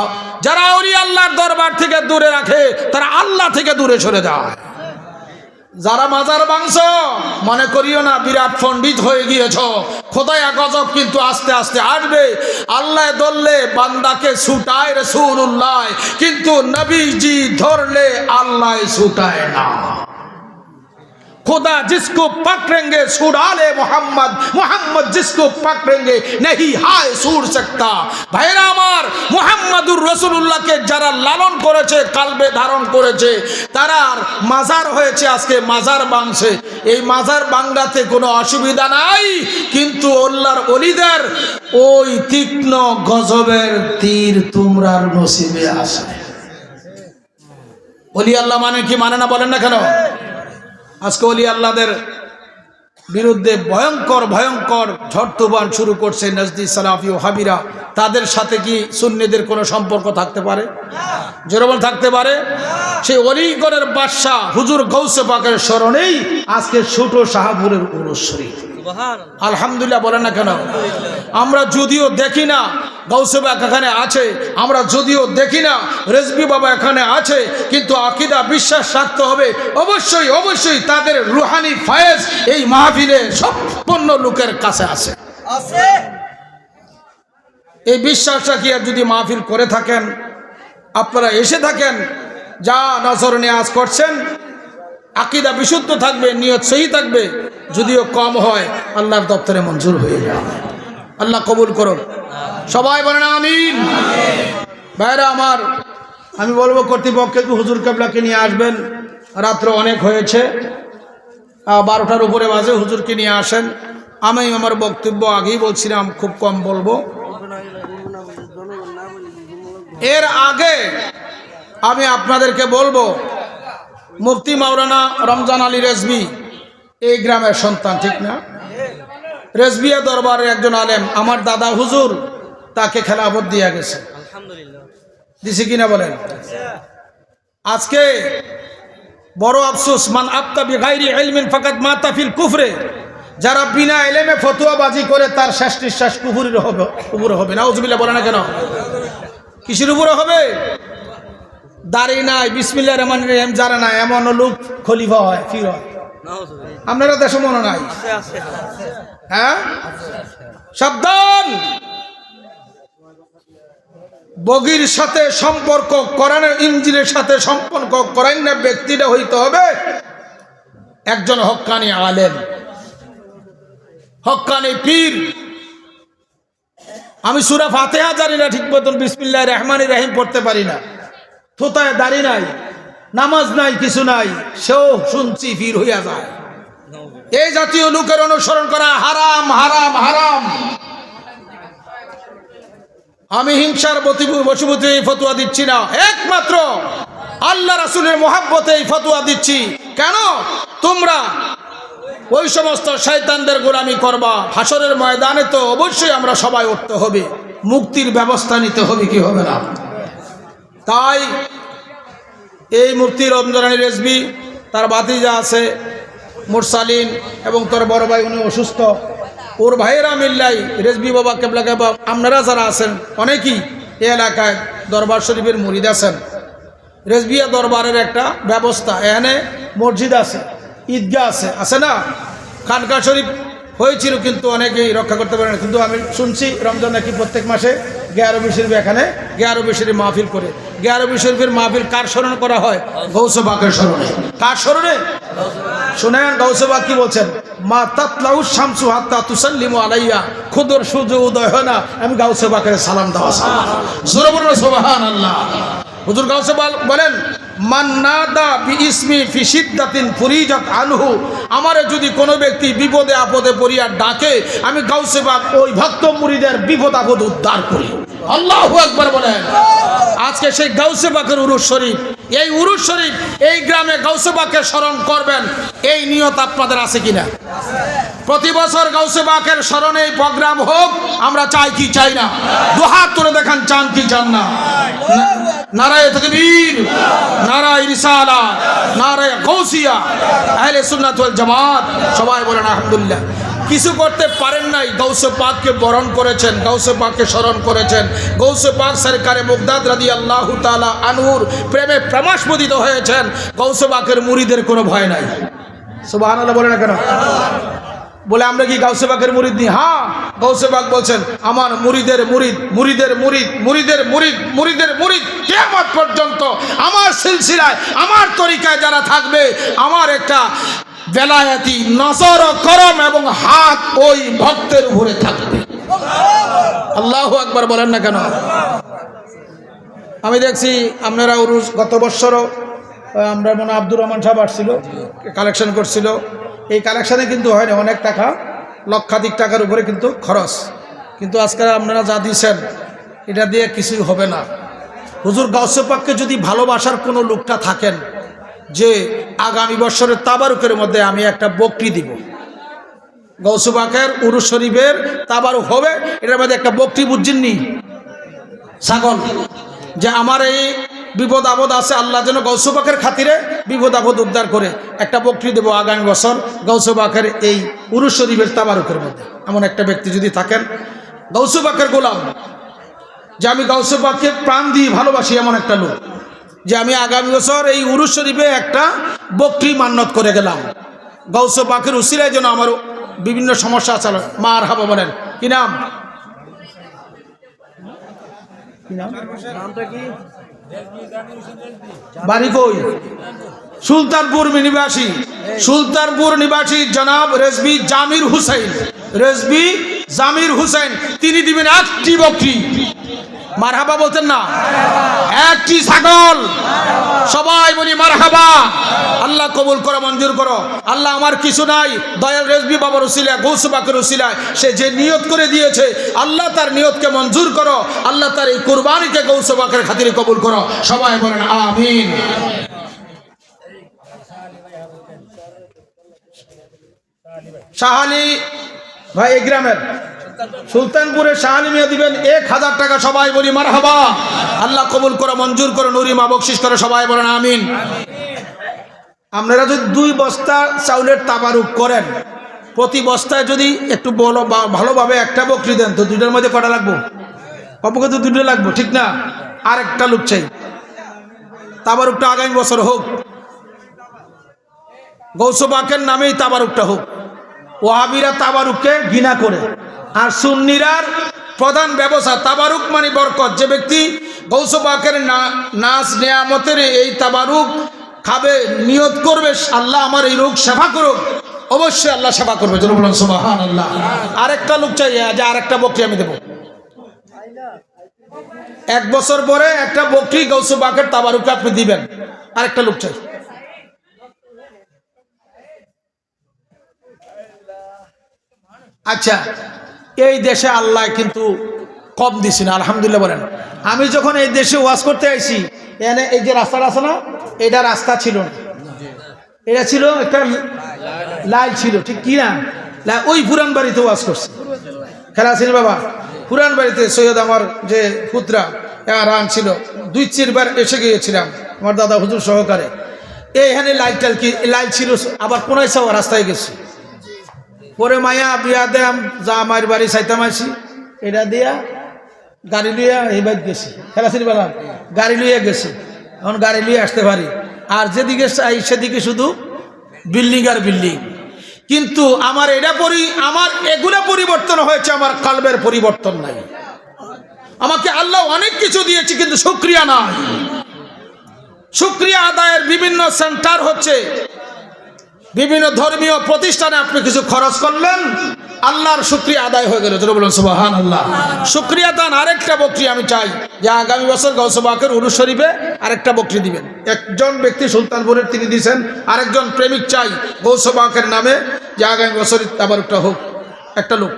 যারা ওলিয়া আল্লাহর দরবার থেকে দূরে রাখে তারা আল্লাহ থেকে দূরে সরে যায়। যারা মাজার বাংশ মনে করিও না বিরাট পণ্ডিত হয়ে গিয়েছ, খোদায়া গজব কিন্তু আস্তে আস্তে আসবে। আল্লাহ ধরলে বান্দাকে ছুটায় রাসূলুল্লাহ, কিন্তু নবীজি ধরলে আল্লাহ ছুটায় না। खुदा जिसको पकड़ेंगे छुड़ा ले मोहम्मद, मोहम्मद जिसको पकड़ेंगे नहीं हाय छूट सकता। भाईरा আমার মুহাম্মাদুর রাসূলুল্লাহকে যারা লালন করেছে, কালবে ধারণ করেছে, তারার মাজার হয়েছে আজকে মাজার বাংছে। এই মাজার বাংলাতে কোনো অসুবিধা নাই, কিন্তু আল্লাহর ওলিদের ওই তীক্ষ্ণ গজবের তীর তোমরার নসিবে আসে। ওলি আল্লাহ মানে কি মানে না বলেন না কেন? আজকে ওলি আল্লাহদের বিরুদ্ধে ভয়ঙ্কর ভয়ঙ্কর ঝড় তুফান শুরু করছে নজদি সালাফি ও হাবিরা, তাদের সাথে কি সুন্নিদের কোনো সম্পর্ক থাকতে পারে? জোরে বল থাকতে পারে? সেই অলিগণের বাদশাহ হুজুর গৌসে পাকের স্মরণেই আজকে ছোট শাহপুরের উরুস শরীফ। আলহামদুলিল্লাহ বলেন না কেন? আমরা যদিও দেখি না গৌসে পাক এখানে আছে, আমরা যদিও দেখি না রেজবি বাবা এখানে আছে, কিন্তু আকীদা বিশ্বাস রাখতে হবে অবশ্যই অবশ্যই তাদের রুহানি ফায়েজ এই মাহফিলে সম্পূর্ণ লোকের কাছে আছে। এই বিশ্বাসটা কি আর যদি মাহফিল করে থাকেন, আপনারা এসে থাকেন, যা নজর নিয়াজ করছেন, আকীদা বিশুদ্ধ থাকবে, নিয়ত সহি থাকবে, যদিও কম হয় আল্লাহর দপ্তরে মঞ্জুর হয়ে যাবে। আল্লাহ কবুল করুন, সবাই বলেন আমিন। ভাইরা আমার, আমি বলবো কর্তৃপক্ষকে হুজুর কেবলাকে নিয়ে আসবেন, রাত্র অনেক হয়েছে, 12টার উপরে বাজে, হুজুরকে নিয়ে আসেন। আমি আমার বক্তব্য আগেই বলছিলাম খুব কম বলবো। এর আগে আমি আপনাদেরকে বলবো, মুফতি মাওলানা রমজান আলী রেজভী এই গ্রামের সন্তান, ঠিক না? রেজভিয়া দরবারের একজন আলেম, আমার দাদা হুজুর তাকে খেলাফত দিয়ে গেছে, দিছে কিনা বলেন? আজকে বড় আফসোস, মান আফতা বিগাইরি ইলমিন ফাকাত মাতা ফিল কুফরে, যারা বিনা ইলমে ফতোয়াবাজি করে তার শেষ নিঃশ্বাস কুফরের হবে। নাউজুবিল্লাহ বলে না কেন? কিসের উপরে হবে? দাড়ি নাই, বিসমিল্লাহির রহমানির রহিম জানে না, এমন লোক খলিফা হয়, ফির হয়। আপনারা দেশে মনে নাই? হ্যাঁ, সাবধান। বগির সাথে সম্পর্ক কোরআনের ইঞ্জিলের সাথে সম্পর্ক করেন না, ব্যক্তিটা হইতে হবে একজন হক্কানি আলেম, হক্কানি পীর। আমি সূরা ফাতিহা জানি না ঠিক মতন, বিসমিল্লাহির রহমানির রহিম পড়তে পারি না, থোতায় দাড়ি নাই, নামাজ নাই, কিছু নাই, সেও শুনছি ফির হইয়া যায়। এই জাতীয় লোকের অনুসরণ করা হারাম, হারাম, হারাম। আমি হিংসার বশীভূত এই ফতোয়া দিচ্ছি না, একমাত্র আল্লাহ রাসূলের মহব্বতে এই ফতোয়া দিচ্ছি। কেন? তোমরা ওই সমস্ত শয়তানদের গোলামি করবা, হাসরের ময়দানে তো অবশ্যই আমরা সবাই উঠতে হবে, মুক্তির ব্যবস্থা নিতে হবে, কি হবে না? তাই এই মুফতি রমজান আলী রেজভী, তার ভাতিজা আছে মুরসালিন, এবং তার বড় ভাই উনি অসুস্থ, ওর ভাইয়েরা মিল্লাই রেজভী বাবা কেবলা কেবা, আপনারা যারা আছেন অনেকেই এই এলাকায় দরবার শরীফের মুরিদ আছেন। রেজভিয়া দরবারের একটা ব্যবস্থা, এখানে মসজিদ আছে, ঈদগাহ আছে, আছে না? খানকা শরীফ হয়েছিল কিন্তু অনেকেই রক্ষা করতে পারে না, কিন্তু আমি শুনছি রমজান নাকি প্রত্যেক মাসে গিয়ারবি শরীফ, এখানে গিয়ারবি শরীফ মাহফিল করে। গিয়ারবি শরীফের মাহফিল কার স্মরণ করা হয়? গৌসে পাকের স্মরণে। কার স্মরণে? শুনেন গৌসে পাক কি বলছেন, মা তাতলাউ শামসু হাত্তা তুসাল্লিমু আলাইয়া, খুদর সূর্য উদয় হয় না আমি গৌসে পাকের সালাম দেওয়া। জোরে বলুন সুবহানাল্লাহ। হুজুর গৌসে পাক বলেন, মান নাদা বিইসমি ফি শিদ্দাতিন ফুরিজাত আনহু, আমারে যদি কোনো ব্যক্তি বিপদে আপদে পড়িয়া ডাকে, আমি গাউসে পাক ওই ভক্ত মুরিদের বিপদ আপদ উদ্ধার করি। আল্লাহু আকবার বলেন। আজকে সেই গাউসে পাকের উরুস শরীফ, এই উরুস শরীফ, এই গ্রামে গাউসে পাকের স্মরণ করবেন, এই নিয়ত আপনাদের আছে কিনা? প্রতি বছর গাউসে পাকের স্মরণে এই প্রোগ্রাম হোক, আমরা চাই কি চাই না? দুহাত তুলে দেখান, চান কি চান না? নারায়ে তাকবীর, নারায়ে রিসালাত, নারায়ে গাউসিয়া, আহলে সুন্নাত ওয়াল জামাত, সবাই বলেন আলহামদুলিল্লাহ। কিছু করতে পারেন নাই, গাউসে পাককে বরণ করেছেন, গাউসে পাককে স্মরণ করেছেন, গাউসে পাক সরকারে মুগদাদ রাদিয়াল্লাহু তাআলা আনহুর প্রেমে প্রেমাস্পদিত হয়েছেন, গাউসে পাকের মুরিদের কোনো ভয় নাই। সুবহানাল্লাহ বলেন না কেন? বলে আমরা কি গাউসে পাকের মুরিদ নি? হ্যাঁ, গাউসে পাক বলছেন আমার মুরিদের মুরিদ, মুরিদের মুরিদ, মুরিদের মুরিদ, মুরিদের মুরিদ, কিয়ামত পর্যন্ত আমার সিলসিলায়, আমার তরিকায় যারা থাকবে, আমার একটা বেলায়েতি নজর ও করম এবং হাত ওই ভক্তের উপরে থাকবে। আল্লাহু আকবার বলেন না কেন? আমি দেখছি আপনারা উরুস গত বছরও আমরা মনে আব্দুর রহমান সাহেব আসছিল, কালেকশন করছিল। এই কালেকশানে কিন্তু হয় না, অনেক টাকা, লক্ষাধিক টাকার উপরে কিন্তু খরচ, কিন্তু আজকে আপনারা যা দিয়েছেন এটা দিয়ে কিছুই হবে না। হুজুর গাউসে পাককে যদি ভালোবাসার কোনো লোকটা থাকেন যে আগামী বছরের তাবারুকের মধ্যে আমি একটা বকরি দিব, গৌসে পাকের উরুস শরীফের তাবারুক হবে, এটার মধ্যে একটা বকরি বুঝছেননি, ছাগল, যে আমার এই বিপদ আপদ আছে, আল্লাহ যেন গৌসে পাকের খাতিরে বিপদ আপদ উদ্ধার করে, একটা বকরি দেবো আগামী বছর গৌসে পাকের এই উরুস শরীফের তাবারুকের মধ্যে। এমন একটা ব্যক্তি যদি থাকেন গৌসে পাকের গোলাম, যে আমি গৌসে পাককে প্রাণ দিয়ে ভালোবাসি, এমন একটা লোক, যে আমি আগামী বছর এই উরুস শরীফে একটা বকরি মান্নত করে গেলাম, গৌসে পাকের উসিলায় যেন আমার বিভিন্ন সমস্যা চাল। মারহাবা বলেন। কি নাম? বাড়ি কই? সুলতানপুর নিবাসী, সুলতানপুর নিবাসী জনাব রেজবি জামির হুসাইন, রেজবি জামির হুসাইন, তিনি দিবেন একটি বকরি। মারহাবা বলতেন না? একটি ছাগল। সবাই বলি মারহাবা। আল্লাহ কবুল করো, মঞ্জুর করো। আল্লাহ আমার কিছু নাই, দয়াল রেজবি বাবার উসিলায়, গৌসে পাকের উসিলায় সে যে নিয়ত করে দিয়েছে, আল্লাহ তার নিয়তকে মঞ্জুর করো। আল্লাহ তার এই কুরবানিকে গৌসে পাকের খাতিরে কবুল করো। সবাই বলেন আমিন। শাহ আলী ভাই এই গ্রামের সুলতানপুরের শাহ আলী মিয়া দিবেন 1000 টাকা। সবাই বলি মারহাবা। আল্লাহ কবুল করো, মঞ্জুর করো, নুরিমা বকশিস করো। সবাই বলেন আমিন। আপনারা যদি 2 বস্তা চাউলের তাবারুক করেন, প্রতি বস্তায় যদি একটু ভালোভাবে একটা বকরি দেন, তো 2টার মধ্যে কটা লাগবো? অপকে তো 2টা লাগবো, ঠিক না? আর একটা লোক চাই। তাবারুকটা আগামী বছর হোক, গৌসে পাকের নামেই তাবারুকটা হোক। ওয়াহাবিরা তাবারুককে ঘৃণা করে, আর সুন্নিরার প্রধান ব্যবসা তাবারুক মানে বরকত। যে ব্যক্তি গৌসে পাকের নাজ নেয়ামতের এই তাবারুক খাবে, নিয়ত করবে আল্লাহ আমার এই রোগ সেবা করুক, অবশ্যই আল্লাহ সেবা করবে। যেন বলেন সুবহানাল্লাহ। আরেকটা লোক চাই, যে আরেকটা বকরি আমি দেবো। 1 বছর পরে একটা বকরি গৌসে পাকের তাবারুকে আপনি দিবেন। আরেকটা লোক চাই। আচ্ছা, এই দেশে আল্লাহ কিন্তু কম দিছি না, আলহামদুলিল্লাহ বলেন। আমি যখন এই দেশে ওয়াজ করতে আইছি, এখানে এই যে রাস্তাটা আছে না, এটা রাস্তা ছিল না, এটা ছিল একটা লাইল ছিল, ঠিক কি না? ওই পুরান বাড়িতে ওয়াজ করছে, খেলা ছিল বাবা। পুরান বাড়িতে সৈয়দ আমার যে পুত্রা রান ছিল, 2-4 বার এসে গিয়েছিলাম আমার দাদা হুজুর সহকারে। এইখানে লাইটাল কি লাইল ছিল, আবার কোনায় সব রাস্তায় গেছি। পরে মায়া বিয়া দেম যা আমার বাড়ি চাইতাম আইসি, এটা দিয়া গাড়ি লইয়া এই বাড়ি গেছি, খেলাছিলি বেলা গাড়ি লইয়া গেছি। এখন গাড়ি লইয়া আসতে পারি, আর যেদিকে চাই সেদিকে শুধু বিল্ডিং আর বিল্ডিং। কিন্তু আমার আমার এগুলা পরিবর্তন হয়েছে, আমার কালবের পরিবর্তন নাই। আমাকে আল্লাহ অনেক কিছু দিয়েছে, কিন্তু শুকরিয়া নাই। শুকরিয়া আদায়ের বিভিন্ন সেন্টার হচ্ছে, বিভিন্ন ধর্মীয় প্রতিষ্ঠানে আপনি কিছু খরচ করলেন, আল্লাহর শুকরিয়া আদায় হয়ে গেল। বলুন সুবহানাল্লাহ। শুকরিয়া দান। আরেকটা বকরি আমি চাই, যে আগামী বছর গৌসে পাকের উরুস শরীফে আরেকটা বকরি দিবেন। একজন ব্যক্তি সুলতানপুরের তিনি দিয়েছেন, আরেকজন প্রেমিক চাই গৌসে পাকের নামে, যে আগামী বছর তাবারুকটা হোক। একটা লোক।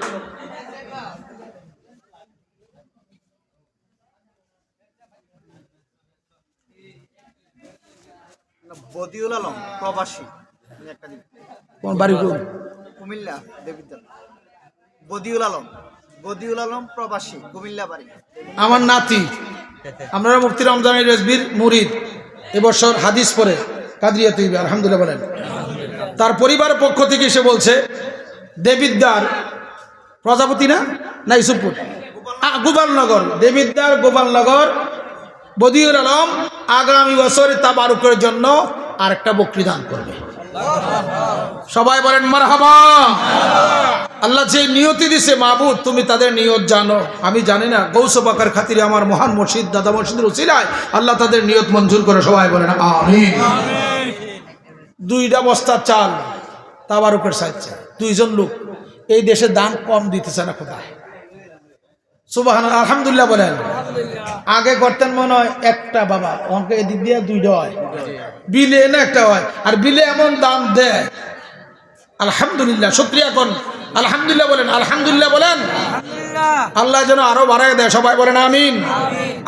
বদিউল আলম প্রবাসী, কোন বাড়ি? কুমিল্লা দেবিদ্দার। বদিউল আলম প্রবাসী, কুমিল্লা বাড়ি। আমার নাতি, আপনারা মুফতি রমজান রেজবির মুরিদ, এবছর হাদিস পড়ে কাদরিয়া তৈরি, আলহামদুলিল্লাহ বলেন। তার পরিবারের পক্ষ থেকে সে বলছে, দেবিদ্দার প্রজাপতি না ইসুফপুর, গোপালনগর, দেবিদ্দার গোপালনগর, বদিউল আলম আগামী বছর তাবারুকের জন্য আরেকটা বকরি দান করবে। সবাই বলেন মারহাবা। আল্লাহ যে নিয়তি দিছে, মাহবুব তুমি তাদের নিয়ত জানো, আমি জানি না। গৌসে পাকের খাতিরে আমার মহান মুর্শিদ দাদা মুর্শিদের উসিলায় আল্লাহ তাদের নিয়ত মঞ্জুর করে। সবাই বলেন আমিন। 2টা বস্তা চাল তাবারুকের সাইছে, 2জন লোক। এই দেশে দান কম দিতেছে না কোথায়? সুবহানাল্লাহ, আলহামদুলিল্লাহ বলেন। আগে করতেন মনে হয় একটা, বাবা অঙ্কে এদিক দিয়ে 2টা হয়, বিলে না একটা হয়, আর বিলে এমন দাম দেয়। আলহামদুলিল্লাহ, শুকরিয়া করুন, আলহামদুলিল্লাহ বলেন, আলহামদুলিল্লাহ বলেন। আল্লাহ যেন আরো বাড়ায় দেয়। সবাই বলেন আমিন।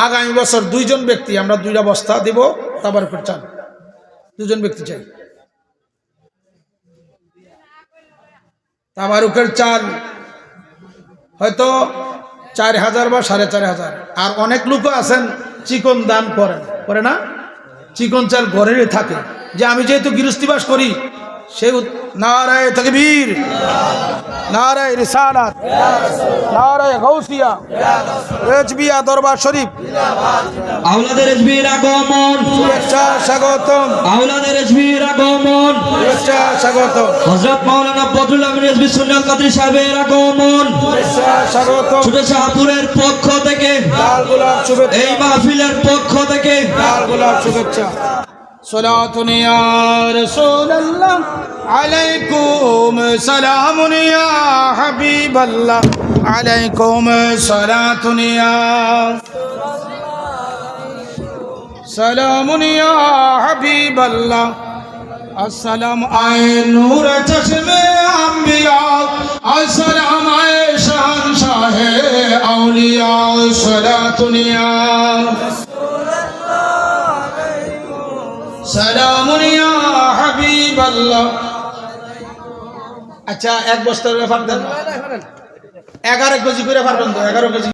আগামী বছর 2জন ব্যক্তি আমরা 2টা বস্তা দিব তাবারুকের চাল। 2জন ব্যক্তি চাই। তাবারুকের চাল হয়তো 4,000 বা 4,500। আর অনেক লোকও আছেন চিকন দান করেন, করে না? চিকন চাল ঘরেরই থাকে, যে আমি যেহেতু গৃহস্থীবাস করি সেই নারায়ে তাকবীর, নারায়ে রিসালাত, নারায়ে গাউসিয়া, রেজবিয়া দরবার শরীফ, আওলাদের রেজবির আগমন, শুভেচ্ছা স্বাগতম, আওলাদের রেজবির আগমন, শুভেচ্ছা স্বাগতম, হযরত মাওলানা বদরুল আমিন রেজবি সুন্নাত কাদরী সাহেবের আগমন, শুভেচ্ছা স্বাগতম, ছোট শাহপুরের পক্ষ থেকে, লাল গোলাপ শুভেচ্ছা, এই মাহফিলের পক্ষ থেকে লাল গোলাপ শুভেচ্ছা। صلاتٌ يا رسول الله عليكم سلام يا حبيب الله عليكم صلاة يا سلام يا حبيب الله السلام آئے نور چشم انبیاء السلام آئے شہنشاہ اولیاء صلاة يا সালাম ইয়া হাবিবাল্লাহ। আচ্ছা, এক বস্তার ব্যাপার দেন, 11 কেজি করে পারবেন তো? 11 কেজি